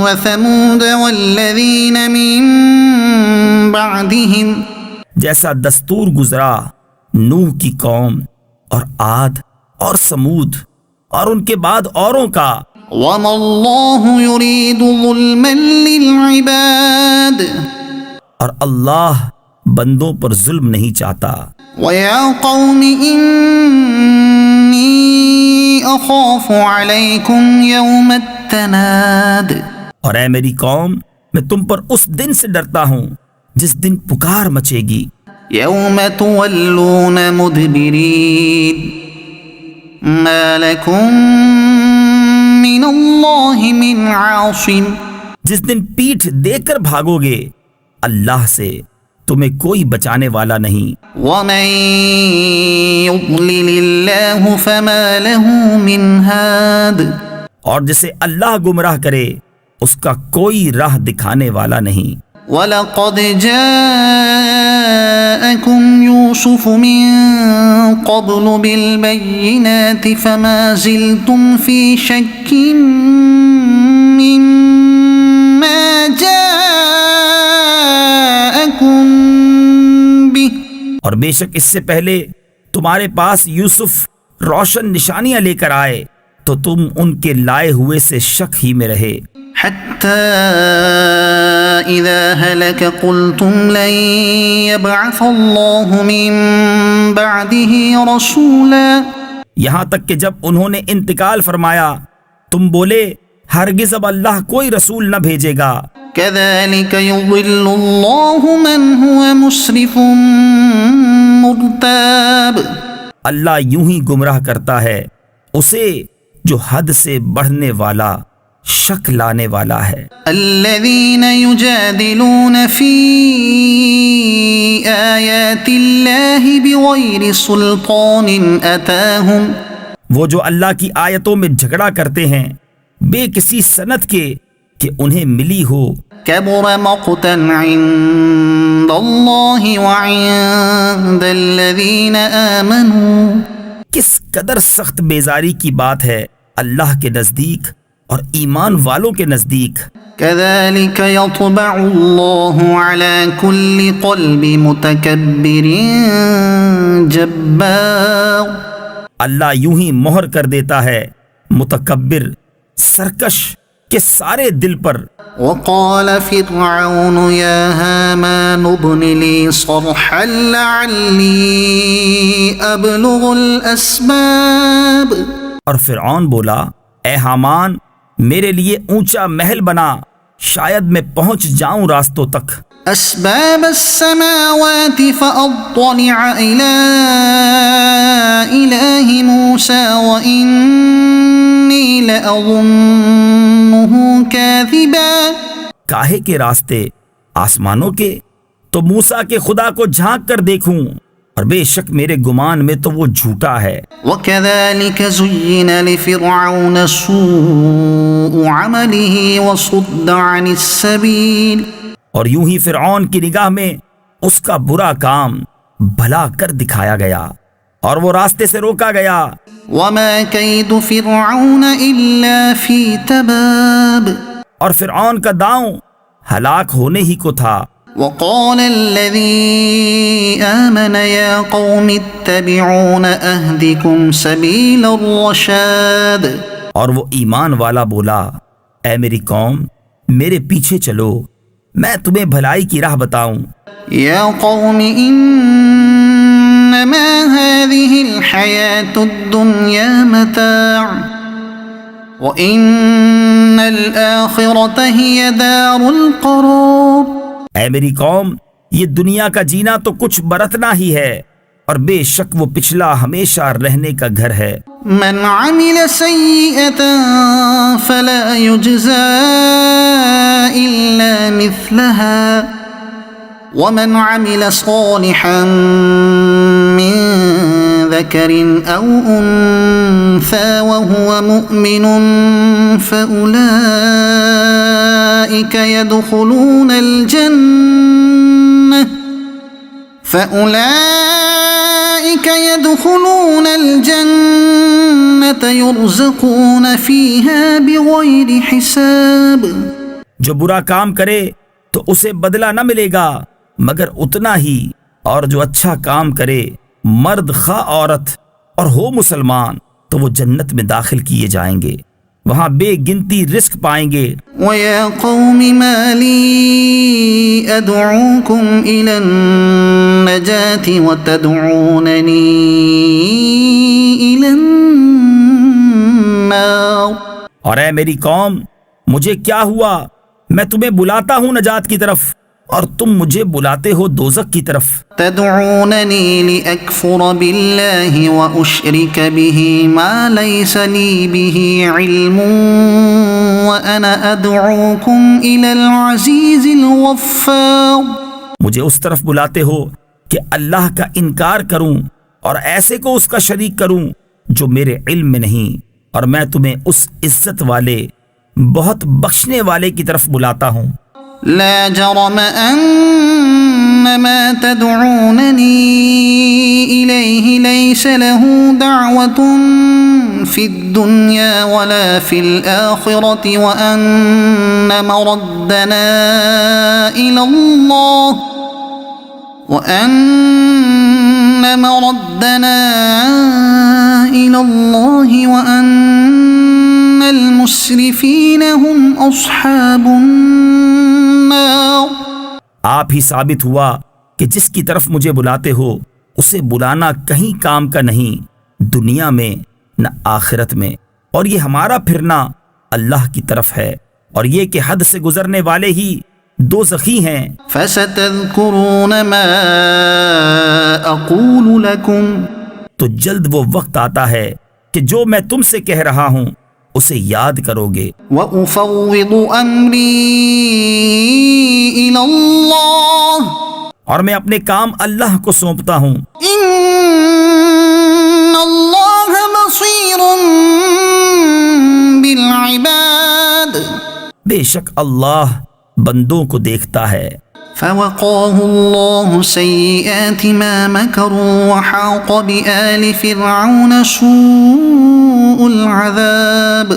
S1: وثمود والذین من بعدهم.
S2: جیسا دستور گزرا نوح کی قوم اور عاد اور سمود اور ان کے بعد اوروں کا.
S1: وما اللہ يريد ظلما للعباد.
S2: اور اللہ بندوں پر ظلم نہیں چاہتا.
S1: وَيَا قَوْمِ إِنِّي أَخَافُ عَلَيْكُمْ يَوْمَ التَّنَادِ.
S2: اور اے میری قوم، میں تم پر اس دن سے ڈرتا ہوں جس دن پکار مچے گی.
S1: يَوْمَ تُوَلُّونَ مُدْبِرِينَ مَا لَكُمْ مِنَ اللَّهِ مِنْ عَاصِمٍ.
S2: جس دن پیٹھ دے کر بھاگو گے اللہ سے تمہیں کوئی بچانے والا نہیں.
S1: وَمَن يُضْلِلِ اللَّهُ فَمَا لَهُ مِنْ هَادٍ.
S2: اور جسے اللہ گمراہ کرے اس کا کوئی راہ دکھانے والا نہیں.
S1: وَلَقَدْ جَاءَكُمْ يُوسُفُ مِنْ قَبْلُ بِالْبَيِّنَاتِ فَمَا زِلْتُمْ فِي شَكٍّ مِّمَّا جَاءَكُمْ بِهِ.
S2: اور بے شک اس سے پہلے تمہارے پاس یوسف روشن نشانیاں لے کر آئے تو تم ان کے لائے ہوئے سے شک ہی میں رہے.
S1: حتى إذا هلك قلتم لن يبعث الله من بعده رسولا.
S2: یہاں تک کہ جب انہوں نے انتقال فرمایا تم بولے ہرگز اب اللہ کوئی رسول نہ بھیجے گا.
S1: كذلك يضل الله من هو مسرف مرتاب.
S2: اللہ یوں ہی گمراہ کرتا ہے اسے جو حد سے بڑھنے والا شک لانے والا ہے.
S1: الذين يجادلون في آيات الله بغير سلطان أتاهم.
S2: وہ جو اللہ کی آیتوں میں جھگڑا کرتے ہیں بے کسی سند کے کہ انہیں ملی ہو.
S1: كبر مقتا عند الله وعند الذين آمنوا.
S2: کس قدر سخت بیزاری کی بات ہے اللہ کے نزدیک اور ایمان والوں کے نزدیک
S1: كذلك يطبع الله على كل قلب متكبر جبار.
S2: اللہ یوں ہی مہر کر دیتا ہے متکبر سرکش کے سارے دل پر.
S1: وقال فرعون يا هامان ابن لي صرحا لعلي أبلغ الأسباب.
S2: اور فرعون بولا اے حامان میرے لیے اونچا محل بنا شاید میں پہنچ جاؤں راستوں تک.
S1: أسباب السماوات فأطلع إلى إله موسى وإني لأظنه كاذبا.
S2: کاہے کے راستے آسمانوں کے تو موسیٰ کے خدا کو جھانک کر دیکھوں اور بے شک میرے گمان میں تو وہ جھوٹا ہے.
S1: وكذلك زين لفرعون سوء عمله وصد عن السبيل.
S2: اور یوں ہی فرعون کی نگاہ میں اس کا برا کام بھلا کر دکھایا گیا اور وہ راستے سے روکا گیا.
S1: وما كيد فرعون إلا في تباب.
S2: اور فرعون کا داؤں ہلاک ہونے ہی کو تھا.
S1: وقال الذي آمن يا قوم اتبعون أهدكم سبيل الرشاد.
S2: اور وہ ایمان والا بولا اے میری قوم میرے پیچھے چلو میں تمہیں بھلائی کی راہ بتاؤں.
S1: يا قوم إنما هذه الحياة الدنيا متاع وإن الآخرة هي دار القرار.
S2: اے میری قوم یہ دنیا کا جینا تو کچھ برتنا ہی ہے اور بے شک وہ پچھلا ہمیشہ رہنے کا گھر ہے.
S1: من عمل سيئة فلا يجزى إلا مثلها ومن عمل صالحا من ذكر أو أنثى وهو مؤمن فأولئك يدخلون الجنة يرزقون فيها بغير حساب.
S2: جو برا کام کرے تو اسے بدلہ نہ ملے گا مگر اتنا ہی، اور جو اچھا کام کرے مرد خواہ عورت اور ہو مسلمان تو وہ جنت میں داخل کیے جائیں گے، وہاں بے گنتی رزق پائیں گے.
S1: وَيَا قَوْمِ مَا لِي أَدْعُوكُمْ إِلَى النَّجَاةِ وَتَدْعُونَنِي إِلَى النَّارِ.
S2: اور اے میری قوم مجھے کیا ہوا، میں تمہیں بلاتا ہوں نجات کی طرف اور تم مجھے بلاتے ہو دوزخ کی طرف.
S1: تدعونني لأكفر بالله وأشرك به ما ليس لي به علم وأنا أدعوكم إلى العزيز الغفار.
S2: مجھے اس طرف بلاتے ہو کہ اللہ کا انکار کروں اور ایسے کو اس کا شریک کروں جو میرے علم میں نہیں، اور میں تمہیں اس عزت والے بہت بخشنے والے کی طرف بلاتا ہوں.
S1: لا جرم أن ما تدعونني إليه ليس له دعوة في الدنيا ولا في الآخرة وأن مردنا إلى الله وأن المسرفين هم أصحاب النار.
S2: آپ ہی ثابت ہوا کہ جس کی طرف مجھے بلاتے ہو اسے بلانا کہیں کام کا نہیں، دنیا میں نہ آخرت میں، اور یہ ہمارا پھرنا اللہ کی طرف ہے، اور یہ کہ حد سے گزرنے والے ہی دوزخی ہیں.
S1: فَسَتَذْكُرُونَ مَا أَقُولُ لَكُمْ.
S2: تو جلد وہ وقت آتا ہے کہ جو میں تم سے کہہ رہا ہوں اسے یاد کرو گے.
S1: وَأُفَوِّضُ أَمْرِي إِلَى اللَّهِ.
S2: اور میں اپنے کام اللہ کو سونپتا ہوں.
S1: إِنَّ اللَّهَ بَصِيرٌ بِالْعِبَادِ.
S2: بے شک اللہ بندوں کو دیکھتا ہے.
S1: فوقاه الله سيئات ما مكروا وحاق بآل فرعون سوء العذاب.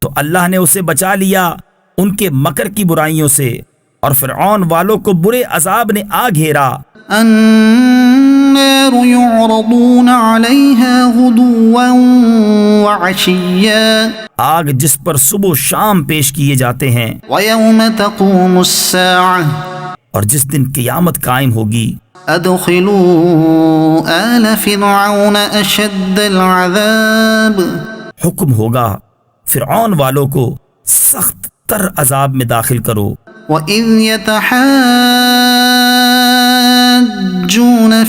S2: تو اللہ نے اسے بچا لیا ان کے مکر کی برائیوں سے، اور فرعون والوں کو برے عذاب نے آ گھیرا۔
S1: النار يعرضون عليها غدوا وعشيا
S2: آگ جس پر صبح و شام پیش کیے جاتے ہیں،
S1: ويوم تقوم الساعة
S2: اور جس دن قیامت قائم ہوگی،
S1: ادخلوا آل فرعون اشد العذاب
S2: حکم ہوگا فرعون والوں کو سخت تر عذاب میں داخل کرو۔
S1: وَإِذْ يَتَحَاجُّونَ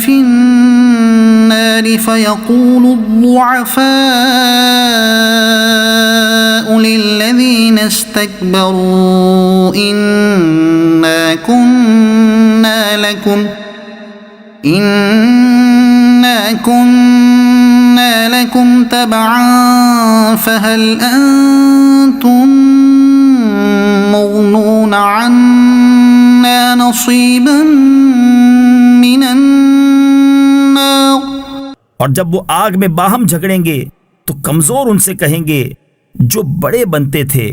S1: فِي النَّارِ فَيَقُولُ الضُّعَفَاءُ لِلَّذِينَ اسْتَكْبَرُوا إِنَّا كُنَّا لَكُمْ تَبَعًا فَهَلْ أَنْتُمْ مغنون عنا نصيبا من النار۔
S2: اور جب وہ آگ میں باہم جھگڑیں گے تو کمزور ان سے کہیں گے جو بڑے بنتے تھے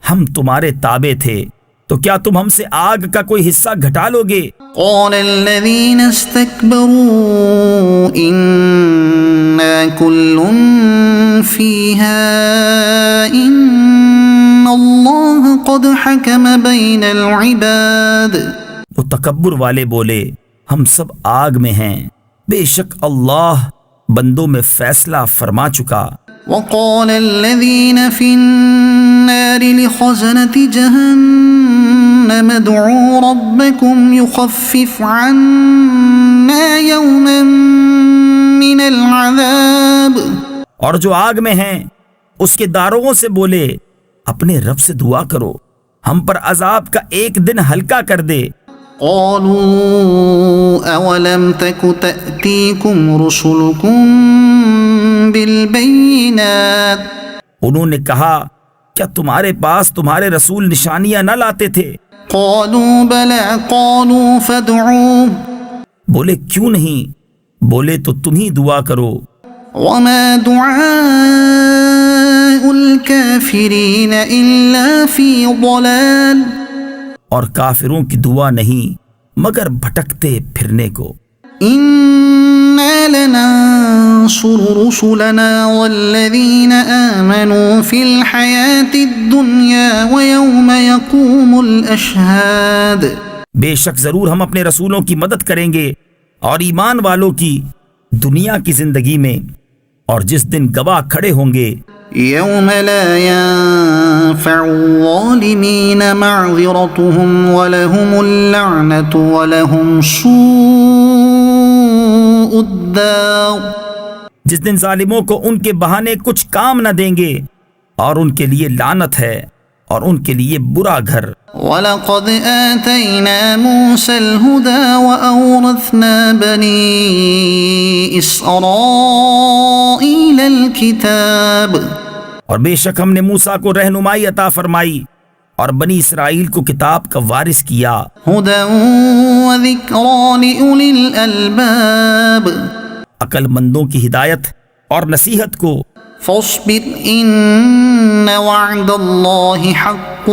S2: ہم تمہارے تابع تھے، تو کیا تم ہم سے آگ کا کوئی حصہ گھٹا لو گے؟
S1: قال الذين استكبروا إنا كل فيها إن الله قد حكم بين العباد۔
S2: وہ تکبر والے بولے ہم سب آگ میں ہیں، بے شک اللہ بندوں میں فیصلہ فرما چکا۔
S1: وقال الذين في النار لخزنة جهنم ادعوا ربكم يخفف عنا يوما من العذاب۔
S2: اور جو آگ میں ہیں اس کے داروغوں سے بولے اپنے رب سے دعا کرو ہم پر عذاب کا ایک دن ہلکا کر دے۔
S1: قالوا اولم تك تأتيكم رسلكم بالبينات،
S2: انہوں نے کہا کیا تمہارے پاس تمہارے رسول نشانیاں نہ لاتے تھے؟
S1: قالوا بلى قالوا فادعوا،
S2: بولے کیوں نہیں؟ بولے تو تم ہی دعا کرو۔
S1: وما دعاء الكافرين إلا في ضلال،
S2: اور کافروں کی دعا نہیں مگر بھٹکتے پھرنے کو۔
S1: إنا لننصر رسلنا والذين آمنوا في الحياة الدنيا ويوم يقوم الأشهاد،
S2: بے شک ضرور ہم اپنے رسولوں کی مدد کریں گے اور ایمان والوں کی دنیا کی زندگی میں، اور جس دن گواہ کھڑے ہوں گے۔
S1: يوم لا ينفع الظالمين معذرتهم ولهم اللعنة ولهم سوء الدار،
S2: جس دن ظالموں کو ان کے بہانے کچھ کام نہ دیں گے اور ان کے لیے لعنت ہے اور ان کے لیے برا گھر۔
S1: وَلَقَدْ آتَيْنَا مُوسَى الْهُدَى وَأَوْرَثْنَا بَنِي إِسْرَائِيلَ الْكِتَابَ،
S2: اور بے شک ہم نے موسیٰ کو رہنمائی عطا فرمائی اور بنی اسرائیل کو کتاب کا وارث کیا۔
S1: هُدًى وَذِكْرَى لِأُولِي الْأَلْبَابِ،
S2: عقل مندوں کی ہدایت اور نصیحت کو۔
S1: فاصبر إن وعد الله حق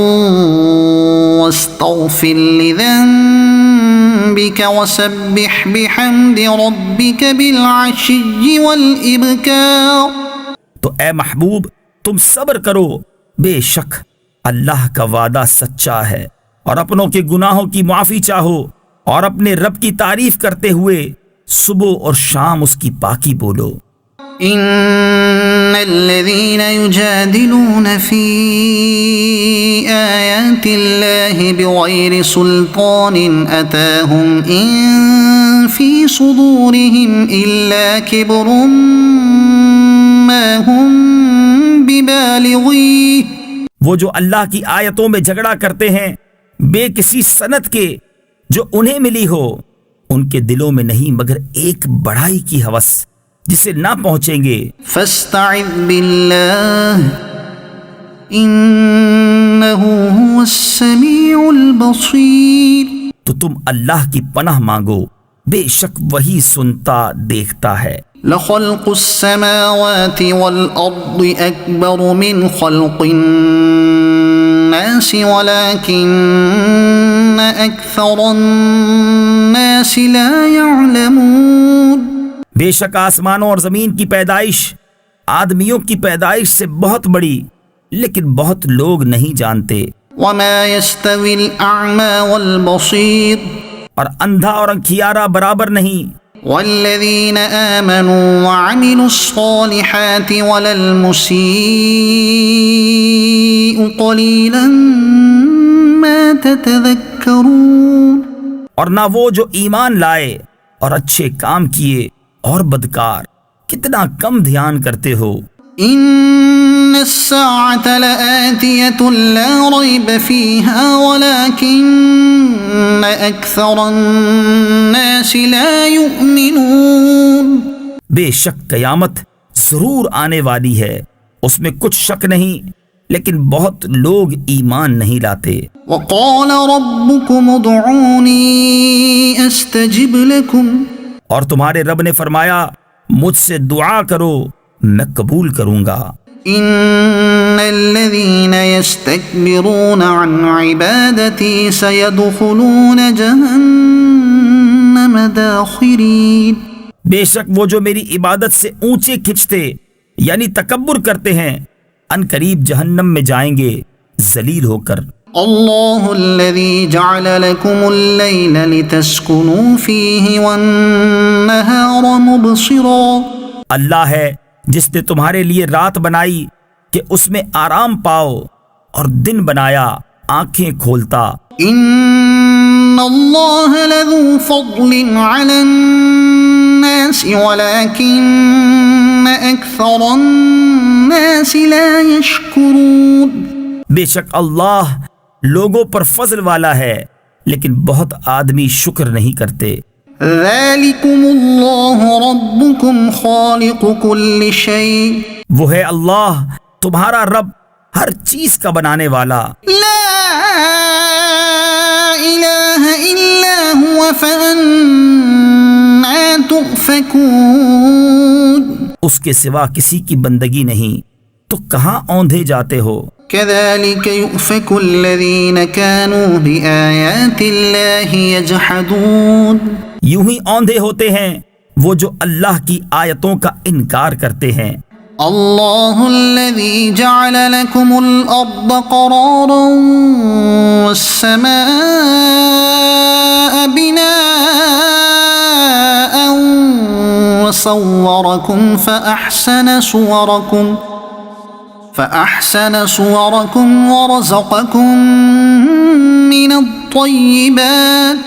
S1: واستغفر لذنبك وسبح بحمد ربك بالعشي والإبكار۔
S2: تو اے محبوب تم صبر کرو، بے شک اللہ کا وعدہ سچا ہے، اور اپنوں کے گناہوں کی معافی چاہو اور اپنے رب کی تعریف کرتے ہوئے صبح اور شام اس کی پاکی بولو۔
S1: إن الذين يجادلون في آيات الله بغير سلطان أتاهم إن في صدورهم إلا كبر ما هم ببالغيه،
S2: وہ جو اللہ کی آیتوں میں جھگڑا کرتے ہیں بے کسی سند کے جو انہیں ملی ہو، ان کے دلوں میں نہیں مگر ایک بڑائی کی ہوس جسے نہ پہنچیں گے۔
S1: فاستعذ باللہ انہ هو السمیع البصیر،
S2: تو تم اللہ کی پناہ مانگو، بے شک وہی سنتا دیکھتا ہے۔
S1: لخلق السماوات والارض اکبر من خلق الناس ولكن أكثر الناس لا يعلمون.
S2: بے شک آسمانوں اور زمین کی پیدائش آدمیوں کی پیدائش سے بہت بڑی، لیکن بہت لوگ نہیں جانتے.
S1: وما يستوي الأعمى والبصير
S2: اور اندھا اور انکھیارا برابر نہیں.
S1: والذين آمنوا وعملوا الصالحات ولا المسيء قليلا ما تتذكرون.
S2: اور نہ وہ جو ایمان لائے اور اچھے کام کیے اور بدکار کتنا کم دھیان کرتے ہو.
S1: إن الساعة لآتية لا ريب فيها ولكن أكثر الناس لا يؤمنون.
S2: بے شک قیامت ضرور آنے والی ہے، اس میں کچھ شک نہیں، لیکن بہت لوگ ایمان نہیں لاتے.
S1: وقال ربكم ادعوني أستجب لكم.
S2: اور تمہارے رب نے فرمایا مجھ سے دعا کرو میں قبول کروں گا.
S1: ان الذين يستكبرون عن عبادتي سيدخلون جهنم داخرين.
S2: بے شک وہ جو میری عبادت سے اونچے کھنچتے یعنی تکبر کرتے ہیں ان قریب جہنم میں جائیں گے ذلیل ہو کر.
S1: اللہ الذي جعل لكم الليل لتسكنوا فيه والنهار مبصرا.
S2: اللہ ہے جس نے تمہارے لیے رات بنائی کہ اس میں آرام پاؤ اور دن بنایا آنکھیں کھولتا.
S1: ان اللہ لذو فضل على الناس ولكن اکثر الناس لا يشکرون.
S2: بے شک اللہ لوگوں پر فضل والا ہے لیکن بہت آدمی شکر نہیں کرتے.
S1: ذالکم اللہ ربکم خالق کل شیء.
S2: وہ ہے اللہ تمہارا رب ہر چیز کا بنانے والا.
S1: لا الہ الا هو فأنا تؤفکون.
S2: اس کے سوا کسی کی بندگی نہیں تو کہاں اوندھے جاتے ہو.
S1: كذلك يؤفك الذين كانوا بآيات الله يجحدون.
S2: یوں ہی اوندھے ہوتے ہیں وہ جو اللہ کی آیتوں کا انکار کرتے ہیں.
S1: اللہ الذي جعل لكم الأرض قرارا والسماء بناء وصوركم فأحسن صوركم ورزقكم من الطيبات.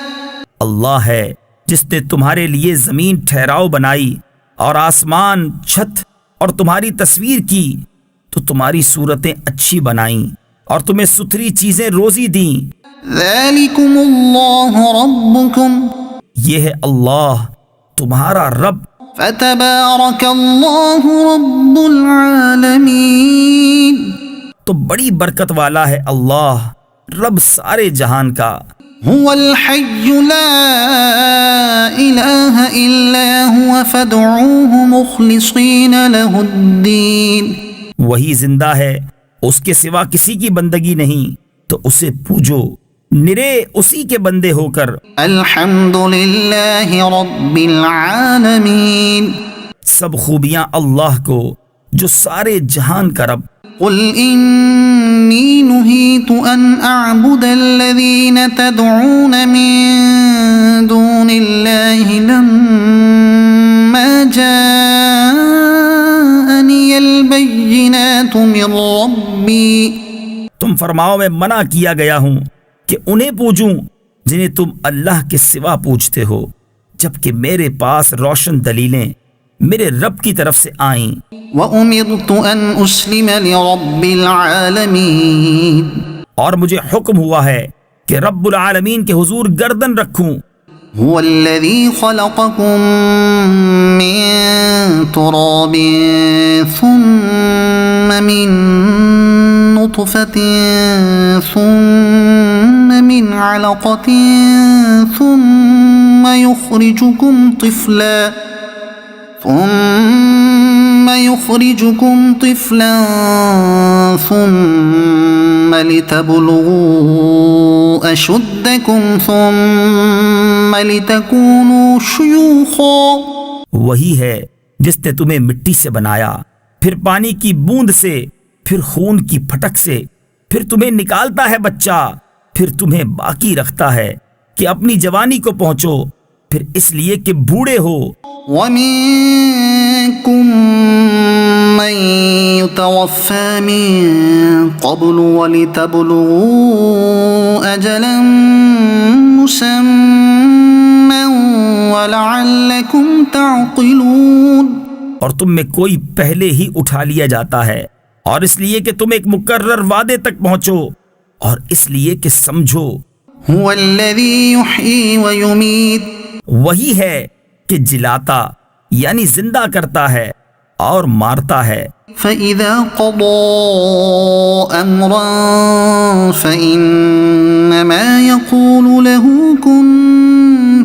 S2: اللہ ہے جس نے تمہارے لیے زمین ٹھہراؤ بنائی اور آسمان چھت اور تمہاری تصویر کی تو تمہاری صورتیں اچھی بنائیں اور تمہیں ستھری چیزیں روزی دیں.
S1: ذالکم اللہ ربکم.
S2: یہ ہے اللہ تمہارا رب.
S1: فتبارک اللہ رب العالمین.
S2: تو بڑی برکت والا ہے اللہ رب سارے جہان کا.
S1: هو الحی لا الہ الا هو فادعوه مخلصین له الدین.
S2: وہی زندہ ہے اس کے سوا کسی کی بندگی نہیں تو اسے پوجو نرے اسی کے بندے ہو کر.
S1: الحمد للہ رب العالمین.
S2: سب خوبیاں اللہ کو جو سارے جہان کا رب.
S1: قل انی نہیت ان اعبد الذین تدعون من دون اللہ لما جاءنی البینات من ربی.
S2: تم فرماؤ میں منع کیا گیا ہوں کہ انہیں پوجوں جنہیں تم اللہ کے سوا پوجتے ہو جبکہ میرے پاس روشن دلیلیں میرے رب کی طرف سے آئیں.
S1: وَأُمِرْتُ أَنْ أُسْلِمَ لِرَبِّ الْعَالَمِينَ.
S2: اور مجھے حکم ہوا ہے کہ رب العالمین کے حضور گردن رکھوں.
S1: هُوَ الَّذِي خَلَقَكُم مِّن تُرَابٍ ثُمَّ مِن نُطْفَةٍ ثُمَّ مِنْ عَلَقَةٍ ثُمَّ يُخْرِجُكُم يخرجكم طفلا ثم لتبلغوا أشدكم ثم لتكونوا شيوخا.
S2: وہی ہے جس نے تمہیں مٹی سے بنایا، پھر پانی کی بوند سے، پھر خون کی پھٹک سے، پھر تمہیں نکالتا ہے بچہ، پھر تمہیں باقی رکھتا ہے کہ اپنی جوانی کو پہنچو، پھر اس لیے کہ بوڑھے ہو.
S1: وَمِنكُم مَّن يُتَوَفَّى مِن قَبْلُ وَلِتَبْلُغُوا أَجَلًا مُّسَمًّى وَلَعَلَّكُمْ تَعْقِلُونَ.
S2: اور تم میں کوئی پہلے ہی اٹھا لیا جاتا ہے، اور اس لیے کہ تم ایک مقرر وعدے تک پہنچو، اور اس لیے کہ سمجھو.
S1: هُوَ الَّذِي يُحْيِي وَيُمِيتُ.
S2: وہی ہے کہ جلاتا یعنی زندہ کرتا ہے اور مارتا ہے.
S1: فَإِذَا قَضَى أَمْرًا فَإِنَّمَا يَقُولُ لَهُ كُن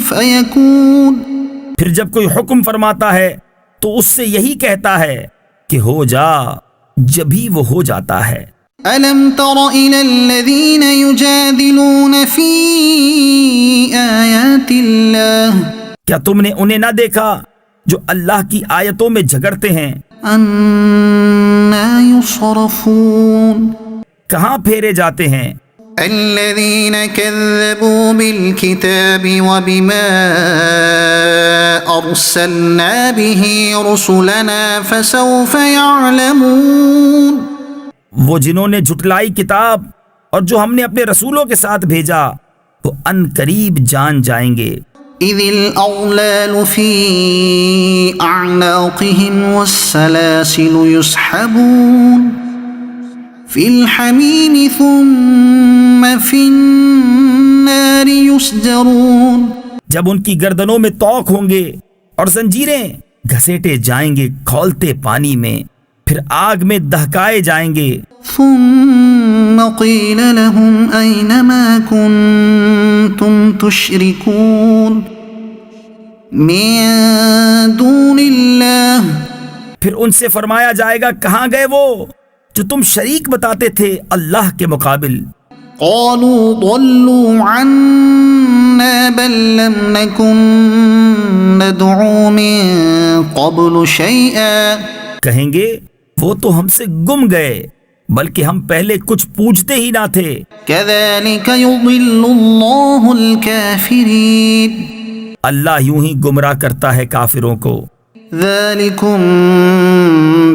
S1: فَيَكُونُ.
S2: پھر جب کوئی حکم فرماتا ہے تو اس سے یہی کہتا ہے کہ ہو جا، جبھی وہ ہو جاتا ہے.
S1: أَلَمْ تَرَ إِلَى الَّذِينَ يُجَادِلُونَ فِي آيَاتِ اللَّهِ.
S2: کیا تم نے انہیں نہ دیکھا جو اللہ کی آیتوں میں جھگڑتے ہیں؟
S1: أَنَّى يُصْرَفُونَ.
S2: کہاں پھیرے جاتے ہیں؟
S1: الَّذِينَ كَذَّبُوا بِالْكِتَابِ وَبِمَا أَرْسَلْنَا بِهِ رُسُلَنَا فَسَوْفَ يَعْلَمُونَ.
S2: وہ جنہوں نے جھٹلائی کتاب اور جو ہم نے اپنے رسولوں کے ساتھ بھیجا، وہ ان قریب جان جائیں گے.
S1: إِذِ الْأَغْلَالُ فِي أَعْنَاقِهِمْ وَالسَّلَاسِلُ يُسْحَبُونَ فِي الْحَمِيمِ ثُمَّ فِي النَّارِ يُسْجَرُونَ.
S2: جب ان کی گردنوں میں طوق ہوں گے اور زنجیریں گھسیٹے جائیں گے کھولتے پانی میں، پھر آگ میں دہکائے جائیں گے.
S1: ثم قيل لهم أين ما كنتم تشركون من دون الله.
S2: پھر ان سے فرمایا جائے گا کہاں گئے وہ جو تم شریک بتاتے تھے اللہ کے مقابل.
S1: قالوا ضلوا عنا بل لم نكن ندعو من قبل شيئا.
S2: کہیں گے وہ تو ہم سے گم گئے، بلکہ ہم پہلے کچھ پوچھتے ہی نہ تھے.
S1: كذلك يضل الله الكافرين.
S2: اللہ یوں ہی گمراہ کرتا ہے کافروں کو.
S1: ذلكم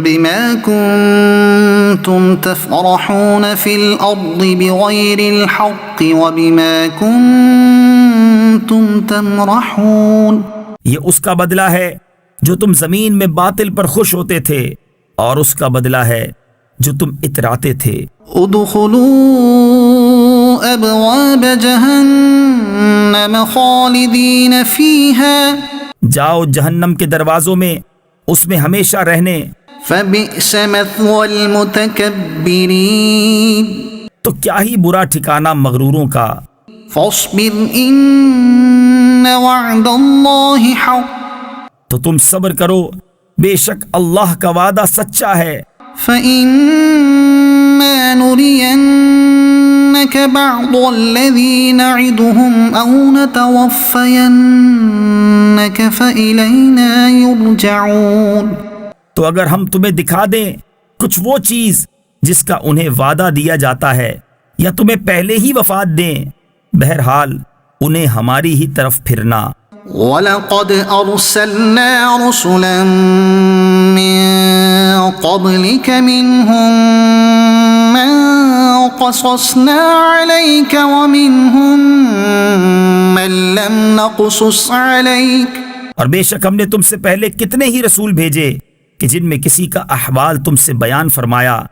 S1: بما كنتم تفرحون في الأرض بغير الحق وبما كنتم تمرحون.
S2: یہ اس کا بدلہ ہے جو تم زمین میں باطل پر خوش ہوتے تھے، اور اس کا بدلہ ہے جو تم اتراتے تھے.
S1: ادخلوا ابواب جہنم خالدین فیہا.
S2: جاؤ جہنم کے دروازوں میں، اس میں ہمیشہ رہنے.
S1: فبئس مثوى المتکبرین.
S2: تو کیا ہی برا ٹھکانہ مغروروں کا.
S1: فاصبر ان وعد اللہ حق.
S2: تو تم صبر کرو، بے شک اللہ کا وعدہ سچا ہے.
S1: فَإِمَّا نُرِيَنَّكَ بَعْضَ الَّذِي نَعِدُهُمْ أَوْ نَتَوَفَّيَنَّكَ فَإِلَيْنَا يُرْجَعُونَ.
S2: تو اگر ہم تمہیں دکھا دیں کچھ وہ چیز جس کا انہیں وعدہ دیا جاتا ہے، یا تمہیں پہلے ہی وفات دیں، بہرحال انہیں ہماری ہی طرف پھرنا.
S1: وَلَقَدْ أَرْسَلْنَا رُسُلًا مِّن قَبْلِكَ مِنْهُمْ مَن قَصَصْنَا عَلَيْكَ وَمِنْهُمْ مَن لَّمْ نَقْصُصْ عَلَيْكَ.
S2: اور بے شک ہم نے تم سے پہلے کتنے ہی رسول بھیجے کہ جن میں کسی کا احوال تم سے بیان فرمایا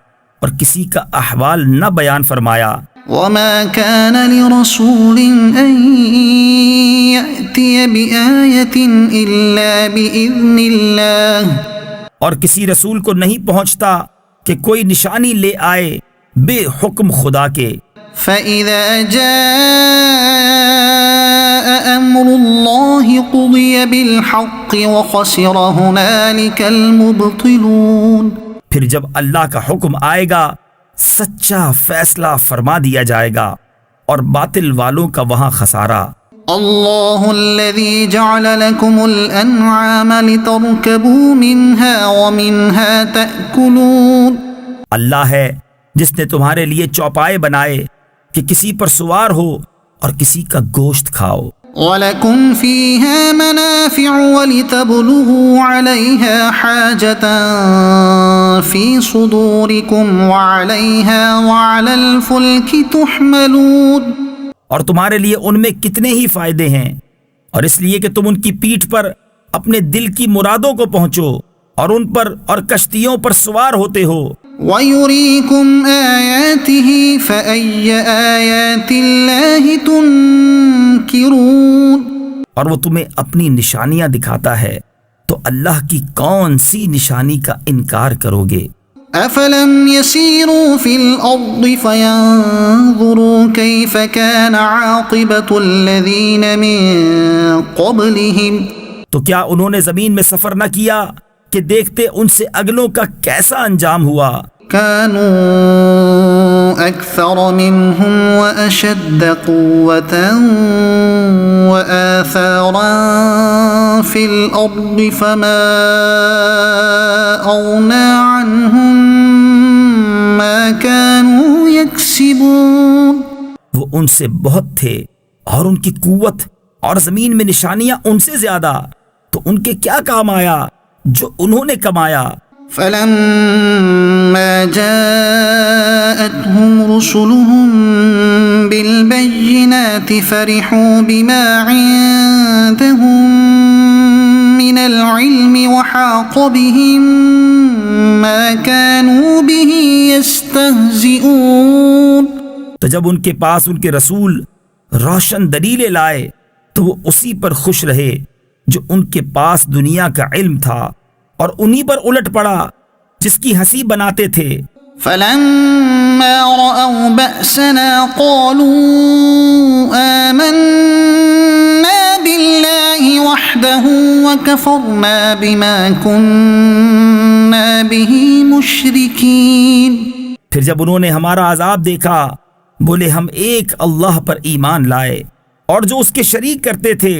S2: اور کسی کا احوال نہ بیان فرمایا.
S1: وَمَا كَانَ لِرَسُولٍ أَن يَأْتِيَ بِآيَةٍ إِلَّا بِإِذْنِ اللَّهِ.
S2: اور کسی رسول کو نہیں پہنچتا کہ کوئی نشانی لے آئے بے حکم خدا کے.
S1: فإذا جاء أمر الله قضي بالحق وخسر هنالك المبطلون.
S2: پھر جب اللہ کا حکم آئے گا سچا فیصلہ فرما دیا جائے گا اور باطل والوں کا وہاں خسارہ.
S1: اللہ الذي جعل لكم الأنعام لتركبوا منها ومنها تأكلون.
S2: اللہ ہے جس نے تمہارے لیے چوپائے بنائے کہ کسی پر سوار ہو اور کسی کا گوشت کھاؤ.
S1: وَلَكُمْ فِيهَا مَنَافِعُ وَلِتَبْلُغُوا عَلَيْهَا حَاجَةً فِي صُدُورِكُمْ وَعَلَيْهَا وَعَلَى الْفُلْكِ تُحْمَلُونَ.
S2: اور تمہارے لیے ان میں کتنے ہی فائدے ہیں اور اس لیے کہ تم ان کی پیٹھ پر اپنے دل کی مرادوں کو پہنچو اور ان پر اور کشتیوں پر سوار ہوتے ہو.
S1: وَيُرِيكُمْ آيَاتِهِ فَأَيَّ آيَاتِ اللَّهِ تُنْكِرُونَ.
S2: اور وہ تمہیں اپنی نشانیاں دکھاتا ہے تو اللہ کی کون سی نشانی کا انکار کرو گے؟
S1: أَفَلَمْ يَسِيرُوا فِي الْأَرْضِ فَيَنْظُرُوا كَيْفَ كَانَ عَاقِبَةُ الَّذِينَ مِنْ قَبْلِهِمْ.
S2: تو کیا انہوں نے زمین میں سفر نہ کیا کہ دیکھتے ان سے اگلوں کا کیسا انجام ہوا؟
S1: كانوا أكثر منهم وأشد قوة وآثارا في الأرض فما أغنى عنهم ما كانوا يكسبون.
S2: وہ ان سے بہت تھے اور ان کی قوت اور زمین میں نشانیاں ان سے زیادہ، تو ان کے کیا کام آیا جو انہوں نے کمایا؟
S1: فَلَمَّا جَاءَتْهُمْ رُسُلُهُم بِالْبَيِّنَاتِ فَرِحُوا بِمَا عِندَهُم مِّنَ الْعِلْمِ وَحَاقَ بِهِم مَّا كَانُوا بِهِ يَسْتَهْزِئُونَ.
S2: تو جب ان کے پاس ان کے رسول روشن دلیلیں لائے تو وہ اسی پر خوش رہے جو ان کے پاس دنیا کا علم تھا اور انہی پر الٹ پڑا جس کی ہنسی بناتے تھے.
S1: فَلَمَّا رَأَوْا بَأْسَنَا قَالُوا آمَنَّا بِاللَّهِ وَحْدَهُ وَكَفَرْنَا بِمَا كُنَّا بِهِ مُشْرِكِينَ.
S2: پھر جب انہوں نے ہمارا عذاب دیکھا بولے ہم ایک اللہ پر ایمان لائے اور جو اس کے شریک کرتے تھے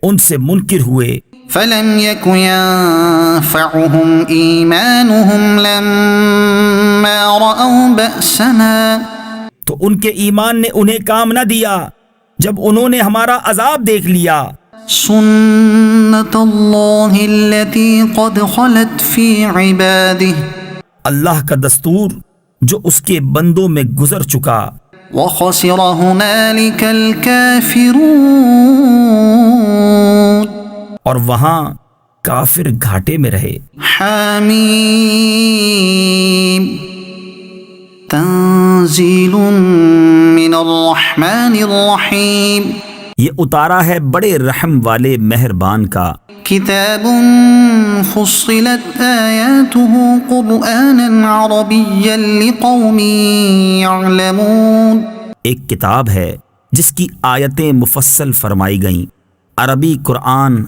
S2: ان سے منکر ہوئے.
S1: فَلَمْ يَكُ يَنفَعُهُمْ إِيمَانُهُمْ لَمَّا رَأَوْا بَأْسَنَا.
S2: تو ان کے ایمان نے انہیں کام نہ دیا جب انہوں نے ہمارا عذاب دیکھ لیا.
S1: سُنَّتَ اللَّهِ الَّتِي قَدْ خَلَتْ فِي عِبَادِهِ.
S2: اللہ کا دستور جو اس کے بندوں میں گزر چکا.
S1: وَخَسِرَ هُنَالِكَ الْكَافِرُونَ.
S2: اور وہاں کافر گھاٹے میں رہے.
S1: حامیم تنزیل من الرحمن الرحیم.
S2: یہ اتارا ہے بڑے رحم والے مہربان کا.
S1: کتاب فصلت آیاته قرآنا عربیا لقوم یعلمون.
S2: ایک کتاب ہے جس کی آیتیں مفصل فرمائی گئیں، عربی قرآن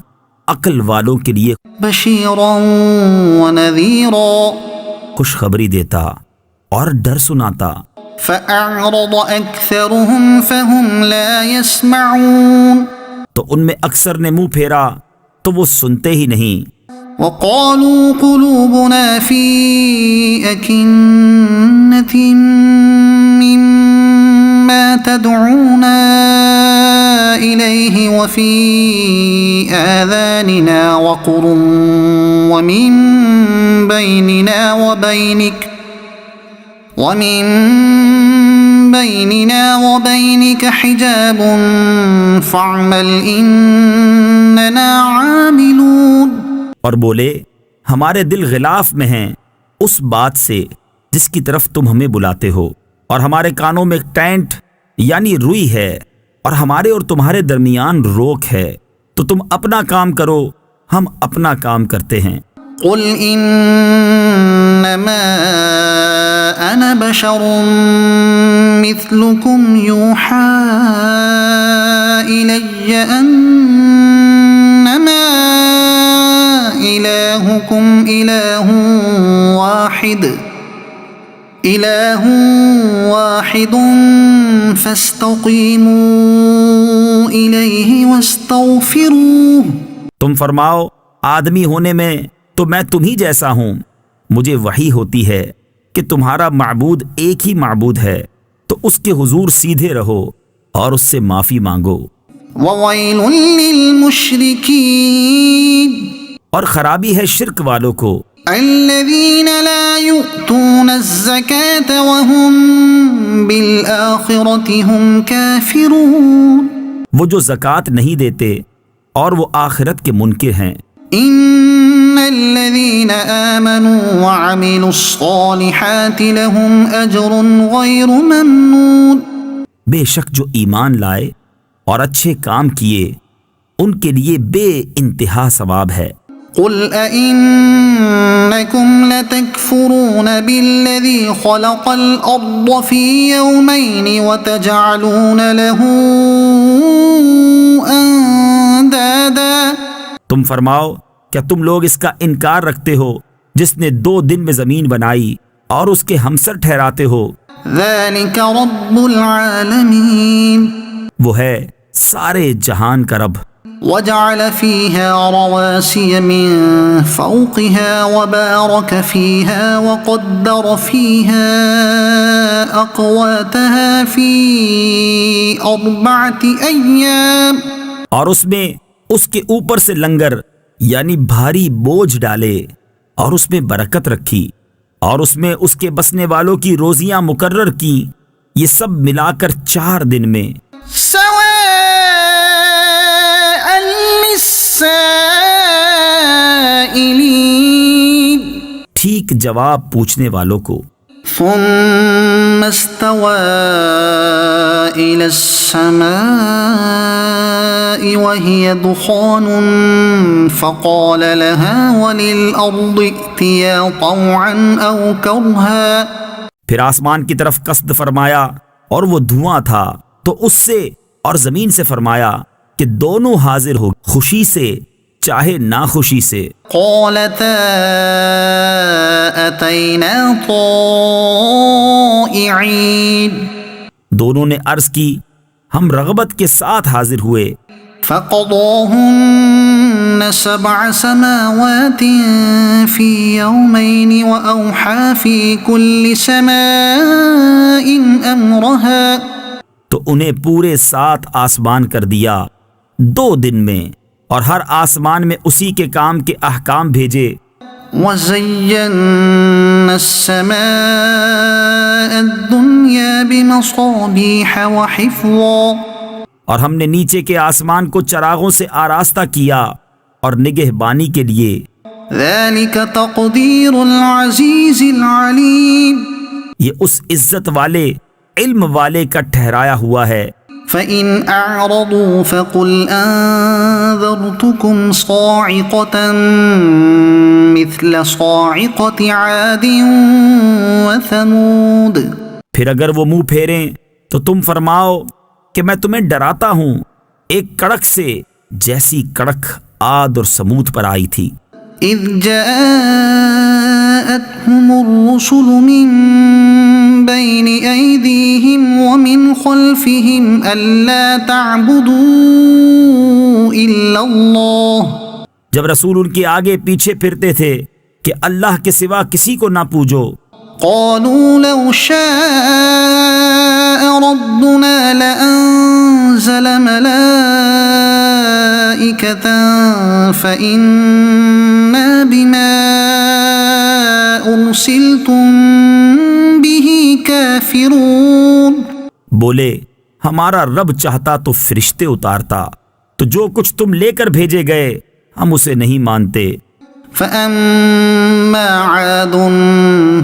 S2: عقل والوں کے لیے
S1: بشیرا ونذیرا،
S2: خوشخبری دیتا اور ڈر سناتا.
S1: فأعرض أكثرهم فهم لا يسمعون.
S2: تو ان میں اکثر نے منہ پھیرا تو وہ سنتے ہی نہیں.
S1: وقالوا قلوبنا في أكنة مما تدعونا إليه وفي آذاننا وقر ومن بيننا وبينك حجاب فاعمل إننا عاملون.
S2: اور بولے ہمارے دل غلاف میں ہیں اس بات سے جس کی طرف تم ہمیں بلاتے ہو، اور ہمارے کانوں میں ٹینٹ یعنی روئی ہے، اور ہمارے اور تمہارے درمیان روک ہے، تو تم اپنا کام کرو ہم اپنا کام کرتے ہیں.
S1: قل انما انا بشر مثلكم يوحى إلي أنما إلهكم إله واحد فاستقيموا إليه واستغفروه.
S2: تم فرماؤ آدمی ہونے میں تو میں تم ہی جیسا ہوں. مجھے وحی ہوتی ہے کہ تمہارا معبود ایک ہی معبود ہے، تو اس کے حضور سیدھے رہو اور اس سے معافی مانگو.
S1: وَوَيْلٌ لِّلْمُشْرِكِينَ.
S2: اور خرابی ہے شرک والوں کو.
S1: الذين لا يؤتون الزكاة وهم بالآخرة هم كافرون.
S2: وہ جو زکوٰۃ نہیں دیتے اور وہ آخرت کے منکر ہیں.
S1: إن الذين آمنوا وعملوا الصالحات لهم أجر غير ممنون.
S2: بے شک جو ایمان لائے اور اچھے کام کیے ان کے لیے بے انتہا ثواب ہے.
S1: قل أئنكم لتكفرون بالذي خلق الأرض في يومين وتجعلون له أندادا.
S2: تم فرماؤ کیا تم لوگ اس کا انکار رکھتے ہو جس نے 2 دن میں زمین بنائی اور اس کے ہمسر ٹھہراتے ہو؟
S1: ذلك رب العالمين.
S2: وہ ہے سارے جہان کا رب.
S1: وجعل فيها رواسي من فوقها وبارك فيها وقدر فيها أقواتها في 4 أيام.
S2: اور اس میں اس کے اوپر سے لنگر یعنی بھاری بوجھ ڈالے اور اس میں برکت رکھی اور اس میں اس کے بسنے والوں کی روزیاں مقرر کی، یہ سب ملا کر 4 دن میں. ٹھیک جواب پوچھنے والوں کو.
S1: ثم استوى إلى السماء وهي دخان فقال لها وللأرض ائتيا طوعا أو كرها.
S2: پھر آسمان کی طرف قصد فرمایا اور وہ دھواں تھا، تو اس سے اور زمین سے فرمایا کہ دونوں حاضر ہو، خوشی سے چاہے ناخوشی سے.
S1: قالتا أتينا طائعين.
S2: دونوں نے عرض کی ہم رغبت کے ساتھ حاضر ہوئے.
S1: فقضاهن 7 سماوات في يومين وأوحى في كل سماء أمرها.
S2: تو انہیں پورے 7 آسمان کر دیا 2 دن میں، اور ہر آسمان میں اسی کے کام کے احکام بھیجے.
S1: وَزَيَّنَّا السَّمَاءَ الدُّنْيَا بِمَصَابِيحَ وَحِفْظًا.
S2: اور ہم نے نیچے کے آسمان کو چراغوں سے آراستہ کیا اور نگہبانی کے لیے.
S1: ذَلِكَ تَقْدِيرُ الْعَزِيزِ الْعَلِيمِ.
S2: یہ اس عزت والے علم والے کا ٹھہرایا ہوا ہے.
S1: فَإِنْ أَعْرَضُوا فَقُلْ أَنذَرْتُكُمْ صَاعِقَةً مِثْلَ صَاعِقَةِ عَادٍ وَثَمُودَ.
S2: پھر اگر وہ منہ پھیریں تو تم فرماؤ کہ میں تمہیں ڈراتا ہوں ایک کڑک سے جیسی کڑک عاد اور سمود پر آئی تھی.
S1: إِذْ جَاءَتْهُمُ الرُّسُلُ مِنْ بَيْنِ أَيْدِيهِمْ وَمِنْ خَلْفِهِمْ أَلَّا تَعْبُدُوا إِلَّا اللَّهَ.
S2: جب رسول ان کے آگے پیچھے پھرتے تھے کہ اللہ کے سوا کسی کو نہ پوجو.
S1: قالوا لو شاء ربنا لأنزل ملائكة فإنا بما أرسلتم به كافرون.
S2: بولے ہمارا رب چاہتا تو فرشتے اتارتا، تو جو کچھ تم لے کر بھیجے گئے ہم اسے نہیں مانتے.
S1: فأما عاد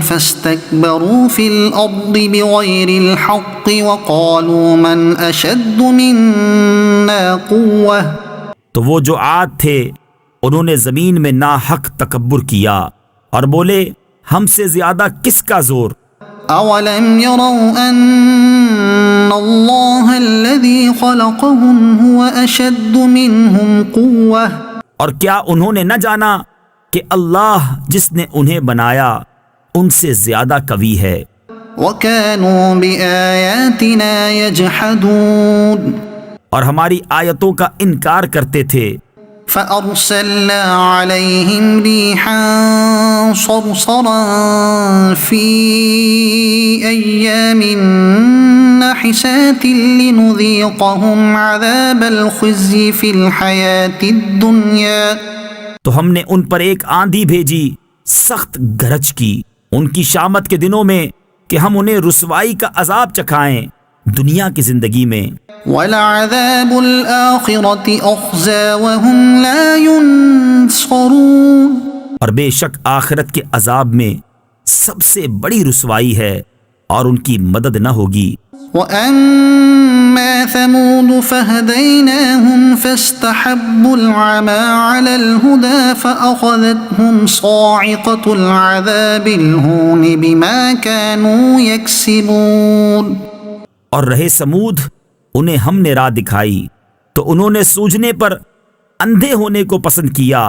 S1: فاستكبروا في الأرض بغير الحق وقالوا من أشد منا قوة.
S2: تو وہ جو عاد تھے انہوں نے زمین میں ناحق تکبر کیا اور بولے ہم سے زیادہ کس کا زور.
S1: أولم يروا أن الله الذي خلقهم هو أشد منهم قوة
S2: اور کیا انہوں نے نہ جانا کہ اللہ جس نے انہیں بنایا ان سے زیادہ قوی ہے،
S1: وكانوا بآياتنا يجحدون
S2: اور ہماری آیتوں کا انکار کرتے تھے۔
S1: فأرسلنا عليهم ريحا صرصرا في أيام نحسات لنذيقهم عذاب الخزي في الحياة الدنيا،
S2: تو ہم نے ان پر ایک آندھی بھیجی سخت گرج کی ان کی شامت کے دنوں میں کہ ہم انہیں رسوائی کا عذاب چکھائیں دنیا کی زندگی میں،
S1: وَلَعَذَابُ الْآخِرَةِ أَخْزَىٰ وَهُمْ لَا يُنصَرُونَ،
S2: اور بے شک آخرت کے عذاب میں سب سے بڑی رسوائی ہے اور ان کی مدد نہ ہوگی۔
S1: وَأَمَّا ثَمُودُ فَهَدَيْنَاهُمْ فَاسْتَحَبُّوا الْعَمَىٰ عَلَى الْهُدَىٰ فَأَخَذَتْهُمْ صَاعِقَةُ الْعَذَابِ الْهُونِ بِمَا كَانُوا يَكْسِبُونَ،
S2: اور رہے سمود، انہیں ہم نے راہ دکھائی تو انہوں نے سوجنے پر اندھے ہونے کو پسند کیا،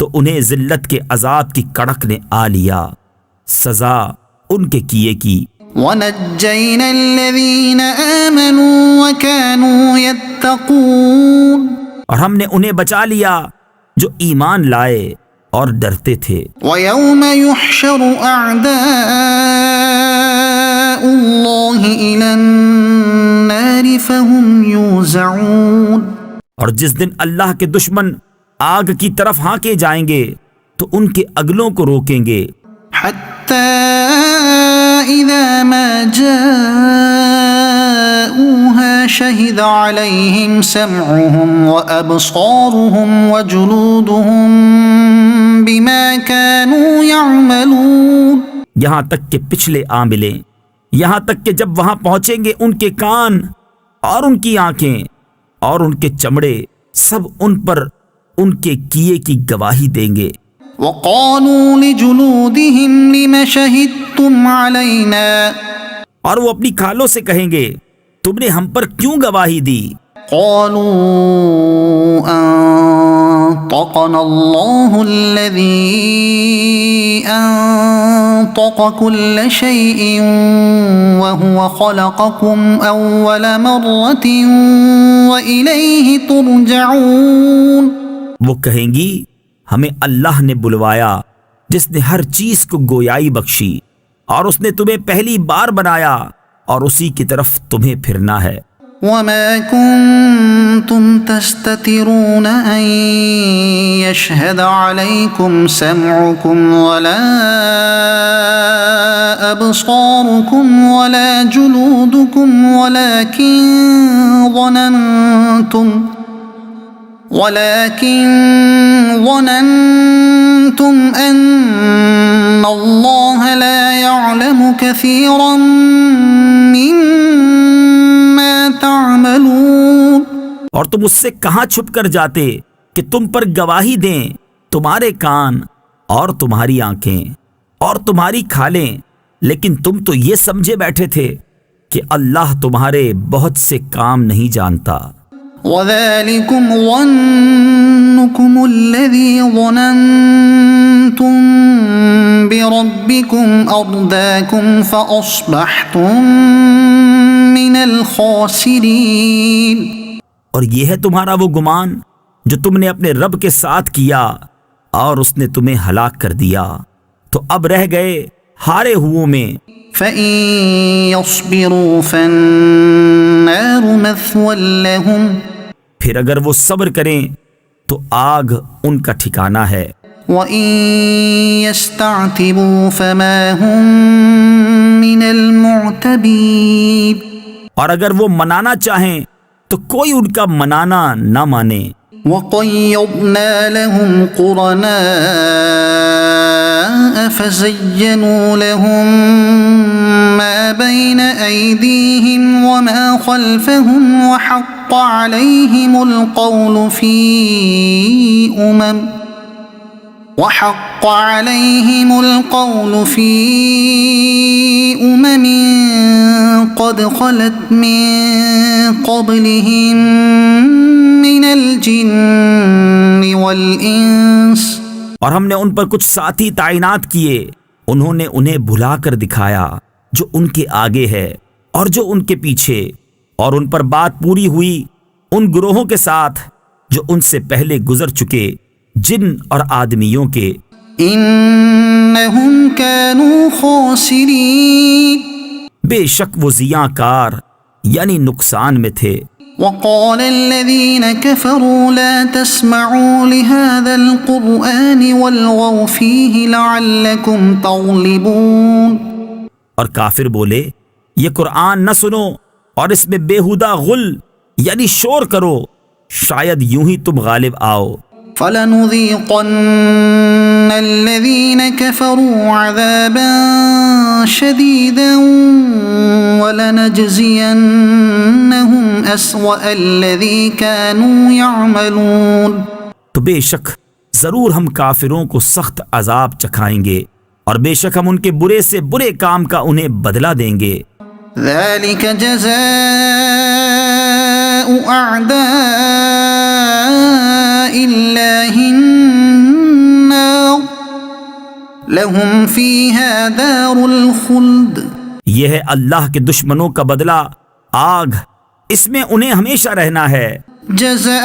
S2: تو انہیں ذلت کے عذاب کی کڑک نے آ لیا، سزا ان کے کیے کی۔
S1: وَنَجَّيْنَا الَّذِينَ آمَنُوا وَكَانُوا يَتَّقُونَ،
S2: اور ہم نے انہیں بچا لیا جو ایمان لائے اور ڈرتے تھے۔
S1: وَيَوْمَ يُحْشَرُ أَعْدَاءُ اللَّهِ إِلَى النَّارِ فَهُمْ يُوزَعُونَ،
S2: اور جس دن اللہ کے دشمن آگ کی طرف ہانکے جائیں گے تو ان کے اگلوں کو روکیں گے،
S1: حَتَّى إِذَا مَا جَاءُوهَا شَهِدَ عَلَيْهِمْ سَمْعُهُمْ وَأَبْصَارُهُمْ وَجُلُودُهُمْ بِمَا كَانُوا يَعْمَلُونَ،
S2: یہاں تک کہ پچھلے آ ملیں، یہاں تک کہ جب وہاں پہنچیں گے ان کے کان اور ان کی آنکھیں اور ان کے چمڑے سب ان پر ان کے کیے کی گواہی دیں گے۔
S1: وَقَالُوا لِجُلُودِهِمْ لِمَ شَهِدتُّمْ عَلَيْنَا،
S2: اور وہ اپنی کھالوں سے کہیں گے تم نے ہم پر کیوں گواہی دی؟
S1: قَالُوا أَنطَقَنَا اللَّهُ الَّذِي أَنطَقَ كُلَّ شَيْءٍ وَهُوَ خَلَقَكُمْ أَوَّلَ مَرَّةٍ وَإِلَيْهِ تُرْجَعُونَ،
S2: وہ کہیں گی ہمیں اللہ نے بلوایا جس نے ہر چیز کو گویائی بخشی، اور اس نے تمہیں پہلی بار بنایا اور اسی کی طرف تمہیں پھرنا ہے۔
S1: وَمَا كُنتُمْ تَسْتَتِرُونَ أَن يَشْهَدَ عَلَيْكُمْ سَمْعُكُمْ وَلَا أَبْصَارُكُمْ وَلَا جُلُودُكُمْ ولكن ظننتم أن الله لا يعلم كثيرا مما تعملون،
S2: اور تم اس سے کہاں چھپ کر جاتے کہ تم پر گواہی دیں تمہارے کان اور تمہاری آنکھیں اور تمہاری کھالیں، لیکن تم تو یہ سمجھے بیٹھے تھے کہ اللہ تمہارے بہت سے کام نہیں جانتا۔
S1: وَذَلِكُمْ ظَنُّكُمُ الَّذِي ظَنَنْتُمْ بِرَبِّكُمْ أَرْدَاكُمْ فَأَصْبَحْتُمْ مِنَ الْخَاسِرِينَ،
S2: اور یہ ہے تمہارا وہ گمان جو تم نے اپنے رب کے ساتھ کیا اور اس نے تمہیں ہلاک کر دیا، تو اب رہ گئے ہارے ہوئوں میں۔
S1: فَإِن يَصْبِرُوا فَالنَّارُ مَثْوًى لَهُمْ،
S2: پھر اگر وہ صبر کریں تو آگ ان کا ٹھکانہ ہے،
S1: وَإِن يَسْتَعْتِبُوا فَمَا هُمْ مِنَ الْمُعْتَبِينَ،
S2: اور اگر وہ منانا چاہیں تو کوئی ان کا منانا نہ مانے۔
S1: وَقَيَّضْنَا لَهُمْ قُرَنَاءَ فَزَيَّنُوا لَهُم مَّا بَيْنَ أَيْدِيهِمْ وَمَا خَلْفَهُمْ وَحَقَّ عَلَيْهِمُ الْقَوْلُ فِي قد خلت من قبلهم من الجن والإنس
S2: اور ہم نے ان پر کچھ ساتھی تعینات کیے، انہوں نے انہیں بھلا کر دکھایا جو ان کے آگے ہے اور جو ان کے پیچھے، اور ان پر بات پوری ہوئی ان گروہوں کے ساتھ جو ان سے پہلے گزر چکے جن اور آدمیوں کے۔
S1: انہم كانوا خاسرین،
S2: بے شک وہ زیاں کار یعنی نقصان میں تھے۔
S1: وقال الذين كفروا لا تسمعوا لهذا القرآن والغوا فيه لعلكم تغلبون،
S2: اور کافر بولے یہ قرآن نہ سنو اور اس میں بےہودہ غل یعنی شور کرو، شاید یوں ہی تم غالب آؤ۔
S1: فلنذيقن الذين كفروا عذابا شديدا ولنجزينهم أسوأ الذي كانوا يعملون،
S2: تو بے شک ضرور ہم کافروں کو سخت عذاب چکھائیں گے اور بے شک ہم ان کے برے سے برے کام کا انہیں بدلہ دیں گے۔
S1: ذلك جزاء أعداء الله النار لهم فيها دار الخلد،
S2: یہ ہے اللہ کے دشمنوں کا بدلہ آگ، اس میں انہیں ہمیشہ رہنا ہے۔
S1: جزاء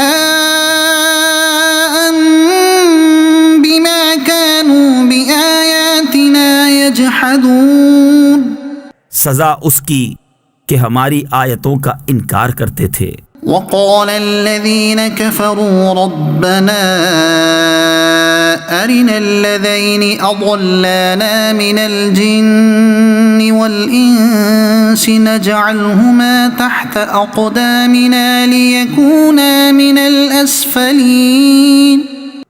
S1: بما كانوا بآياتنا يجحدون،
S2: سزا اس کی کہ ہماری آیتوں کا انکار کرتے تھے۔
S1: وقال الذين كفروا ربنا أرنا الذين أضلانا من الجن والإنس نجعلهما تحت أقدامنا ليكونا من الأسفلين،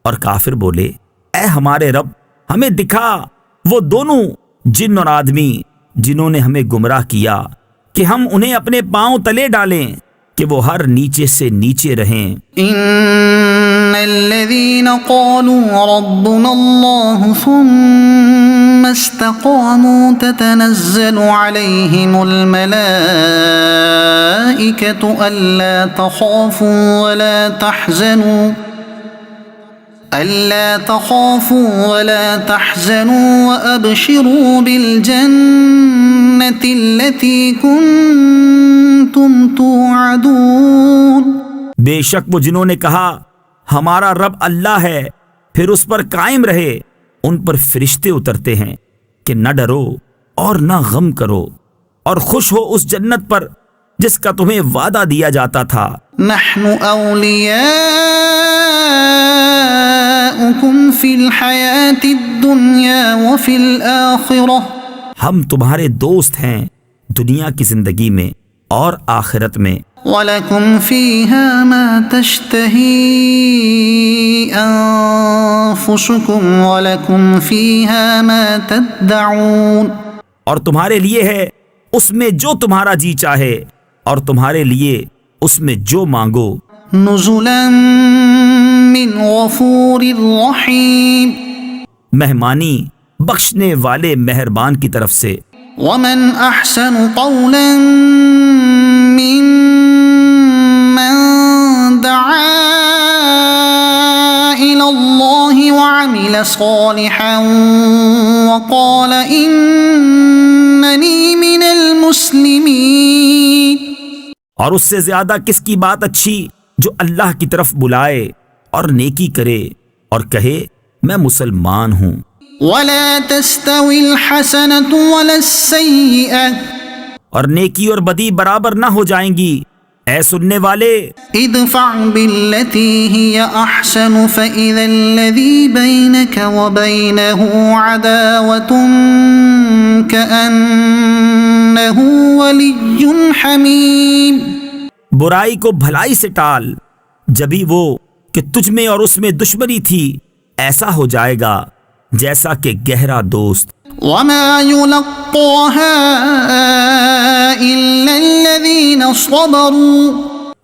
S2: اور کافر بولے اے ہمارے رب ہمیں دکھا وہ دونوں جن اور آدمی جنہوں نے ہمیں گمراہ کیا کہ ہم انہیں اپنے پاؤں تلے ڈالیں کہ وہ ہر نیچے سے نیچے رہیں۔
S1: ان الذين قالوا ربنا الله ثم استقاموا تتنزل عليهم الملائكة ألا تخافوا ولا تحزنوا وأبشروا بالجنة التي كنتم توعدون،
S2: بے شک وہ جنہوں نے کہا ہمارا رب اللہ ہے پھر اس پر قائم رہے، ان پر فرشتے اترتے ہیں کہ نہ ڈرو اور نہ غم کرو اور خوش ہو اس جنت پر جس کا تمہیں وعدہ دیا جاتا تھا۔
S1: نحن أولياؤكم في الحياة الدنيا وفي الآخرة،
S2: ہم تمہارے دوست ہیں دنیا کی زندگی میں اور آخرت میں۔
S1: وَلَكُمْ فِيهَا مَا تَشْتَهِي أَنفُسُكُمْ وَلَكُمْ فِيهَا مَا تَدَّعُونَ،
S2: اور تمہارے لیے ہے اس میں جو تمہارا جی چاہے اور تمہارے لیے اس میں جو مانگو۔
S1: نُزُلًا مِّن غَفُورٍ رَّحِيمٍ،
S2: مہمانی بخشنے والے مہربان کی طرف سے۔
S1: وَمَنْ أَحْسَنُ قَوْلًا مِّمَّن دَعَا إِلَى اللَّهِ وَعَمِلَ صَالِحًا وَقَالَ إِنَّنِي مِنَ الْمُسْلِمِينَ،
S2: اور اس سے زیادہ کس کی بات اچھی جو اللہ کی طرف بلائے اور نیکی کرے اور کہے میں مسلمان ہوں۔
S1: وَلَا تَسْتَوِي الْحَسَنَةُ وَلَا السَّيِّئَةُ،
S2: اور نیکی اور بدی برابر نہ ہو جائیں گی۔ اے سننے والے
S1: ادفع بالتي هي أحسن فإذا الذي بينك وبينه عداوة كأنه ولي حميم،
S2: برائی کو بھلائی سے ٹال، جبھی وہ کہ تجھ میں اور اس میں دشمنی تھی ایسا ہو جائے گا جیسا کہ گہرا دوست۔
S1: وما يلقاها إلا الذين صبروا،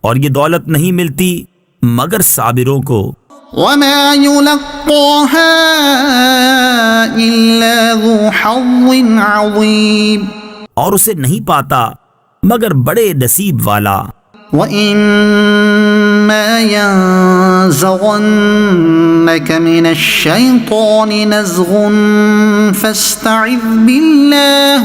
S2: اور یہ دولت نہیں ملتی مگر صابروں کو۔
S1: وما يلقاها إلا ذو حظ عظيم،
S2: اور اسے نہیں پاتا مگر بڑے نصیب والا۔
S1: وَإِمَّا يَنزَغَنَّكَ مِنَ الشَّيْطَانِ نَزْغٌ فَاسْتَعِذْ بِاللَّهِ،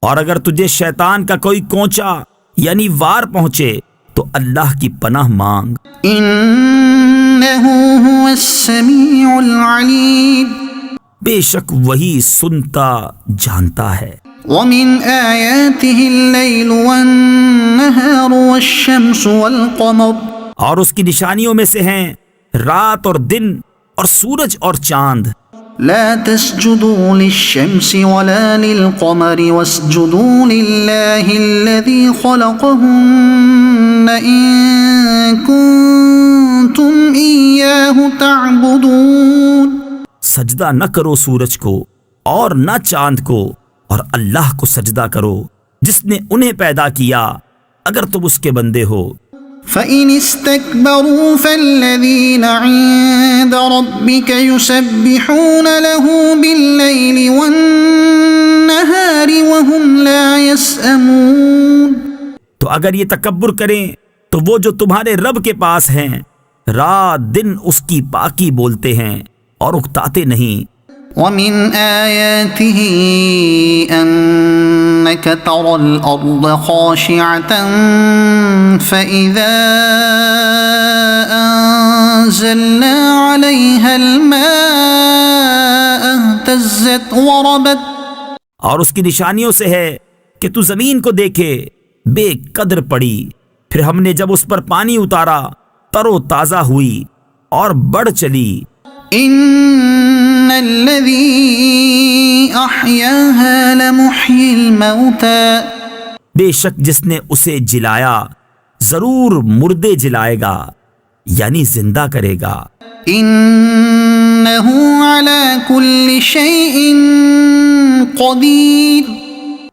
S2: اور اگر تجھے شیطان کا کوئی کونچا یعنی وار پہنچے تو اللہ کی پناہ مانگ،
S1: إِنَّهُ هُوَ السَّمِيعُ الْعَلِيمُ،
S2: بے شک وہی سنتا جانتا ہے۔
S1: وَمِنْ آيَاتِهِ اللَّيْلُ وَالنَّهَارُ وَالشَّمْسُ وَالْقَمَرُ،
S2: اور اس کی نشانیوں میں سے ہیں رات اور دن اور سورج اور چاند۔
S1: لا تسجدوا للشمس ولا للقمر واسجدوا لله الذي خلقهن إن كنتم إياه تعبدون،
S2: سجدہ نہ کرو سورج کو اور نہ چاند کو، اور اللہ کو سجدہ کرو جس نے انہیں پیدا کیا اگر تم اس کے بندے ہو۔
S1: فإن استكبروا فالذين عند ربك يسبحون له بالليل والنهار وهم لا يسأمون،
S2: تو اگر یہ تکبر کریں تو وہ جو تمہارے رب کے پاس ہیں رات دن اس کی پاکی بولتے ہیں اور اکتاتے نہیں۔
S1: ومن آياته أنك ترى الأرض خاشعة فإذا أنزلنا عليها الماء اهتزت وربت،
S2: اور اس کی نشانیوں سے ہے کہ تو زمین کو دیکھے بے قدر پڑی، پھر ہم نے جب اس پر پانی اتارا تر و تازہ ہوئی اور بڑھ چلی۔
S1: إن الذي أحياها لمحيي الموتى،
S2: بے شک جس نے اسے جلایا ضرور مردے جلائے گا یعنی زندہ کرے گا۔
S1: إنه على كل شيء قدير،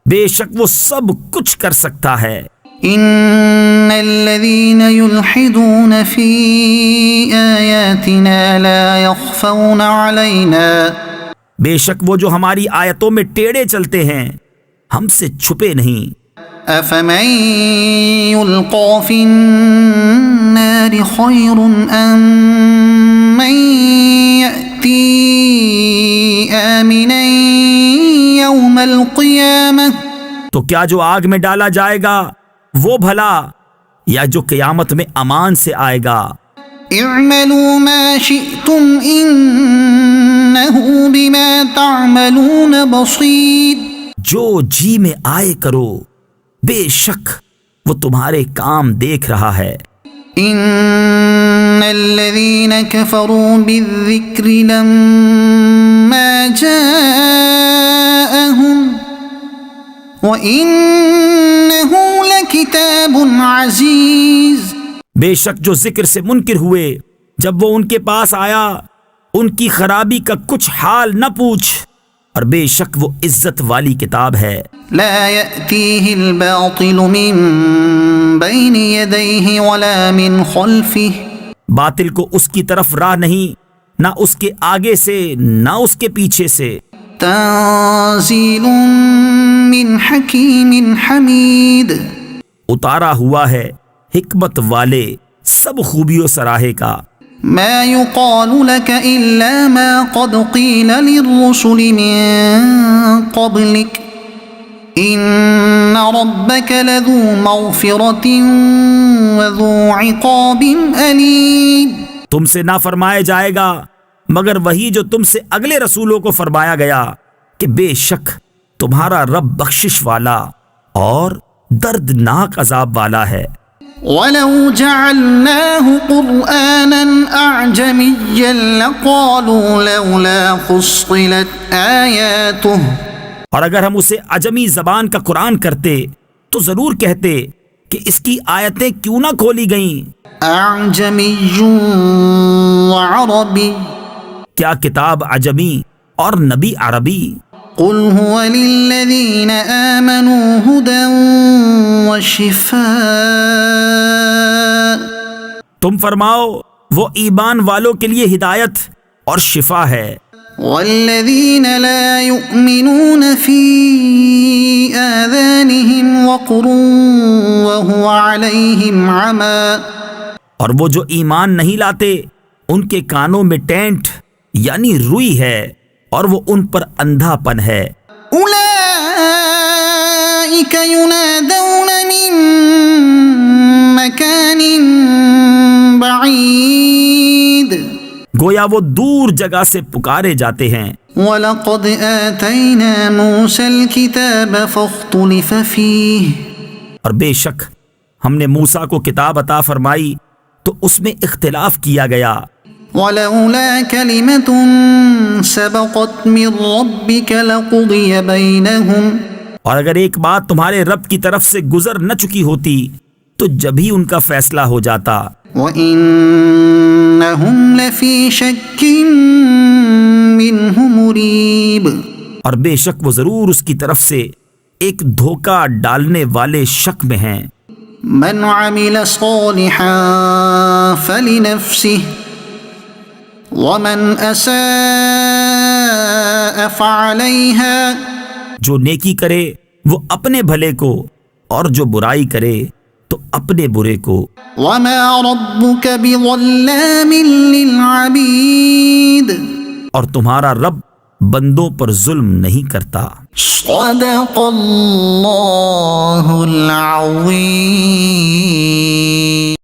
S2: بے شک وہ سب کچھ کر سکتا ہے۔
S1: إن الذين يلحدون في آياتنا لا يخفون علينا،
S2: بے شک وہ جو ہماری آیتوں میں ٹیڑے چلتے ہیں ہم سے چھپے نہیں۔
S1: أفمن يلقى في النار خير أم من يأتي آمنا يوم القيامة،
S2: تو کیا جو آگ میں ڈالا جائے گا وہ بھلا یا جو قیامت میں امان سے آئے گا؟
S1: اعملوا ما شئتم انه بما تعملون بصیر،
S2: جو جی میں آئے کرو بے شک وہ تمہارے کام دیکھ رہا ہے۔
S1: ان الذين كفروا بالذكر لما جاءهم وانه لكتاب عزيز،
S2: بے شک جو ذکر سے منکر ہوئے جب وہ ان کے پاس آیا ان کی خرابی کا کچھ حال نہ پوچھ، اور بے شک وہ عزت والی کتاب ہے۔
S1: لا يأتيه الباطل من بين يديه ولا من خلفه،
S2: باطل کو اس کی طرف راہ نہیں، نہ اس کے آگے سے نہ اس کے پیچھے سے۔
S1: تنزیل من حکیم حمید،
S2: اتارا ہوا ہے حکمت والے سب خوبیوں سراہے کا۔
S1: ما يقال لك إلا ما قد قيل للرسل من قبلك إن ربك لذو مغفرة وذو عقاب أليم،
S2: تم سے نہ فرمایا جائے گا مگر وہی جو تم سے اگلے رسولوں کو فرمایا گیا کہ بے شک تمہارا رب بخشش والا اور دردناک عذاب والا ہے۔
S1: وَلَوْ جَعَلْنَاهُ قُرْآنًا أَعْجَمِيًّا لَقَالُوا لَوْلَا فُصِّلَتْ آيَاتُهُ،
S2: اور اگر ہم اسے عجمی زبان کا قرآن کرتے تو ضرور کہتے کہ اس کی آیتیں کیوں نہ کھولی گئیں۔
S1: أَعْجَمِيٌّ وَعَرَبِيٌّ،
S2: کیا کتاب عجمی اور نبی عربی؟
S1: قُلْ هُوَ لِلَّذِينَ آمَنُوا هُدًى وَشِفَاءٌ،
S2: تم فرماؤ وہ ایمان والوں کے لیے ہدایت اور شفا ہے،
S1: وَالَّذِينَ لَا يُؤْمِنُونَ فِي آذانهم وقر وهو عليهم عمى
S2: اور وہ جو ایمان نہیں لاتے ان کے کانوں میں ٹینٹ یعنی روئی ہے اور وہ ان پر اندھا پن ہے.
S1: أولئك ينادون من مكان بعيد
S2: گویا وہ دور جگہ سے پکارے جاتے ہیں.
S1: وَلَقَدْ آتَيْنَا مُوسَى الْكِتَابَ فَاخْتُلِفَ فِيهِ
S2: اور بے شک ہم نے موسیٰ کو کتاب عطا فرمائی تو اس میں اختلاف کیا گیا.
S1: وَلَوْلَا كَلِمَةٌ سَبَقَتْ مِنْ رَبِّكَ لَقُضِيَ بَيْنَهُمْ
S2: اور اگر ایک بات تمہارے رب کی طرف سے گزر نہ چکی ہوتی تو جبھی ان کا فیصلہ ہو جاتا.
S1: وَإِنَّهُمْ لَفِي شَكٍّ مِّنْهُ مُرِيبٍ
S2: اور بے شک وہ ضرور اس کی طرف سے ایک دھوکہ ڈالنے والے شک میں ہیں.
S1: مَنْ عَمِلَ صَالِحًا فَلِنَفْسِهِ وَمَنْ أَسَاءَ فَعَلَيْهَا
S2: جو نیکی کرے وہ اپنے بھلے کو اور جو برائی کرے تو اپنے برے کو.
S1: وَمَا رَبُّكَ بِظَلَّامٍ لِّلْعَبِيدِ
S2: اور تمہارا رب بندوں پر ظلم نہیں کرتا.
S1: صدق اللہ العظیم.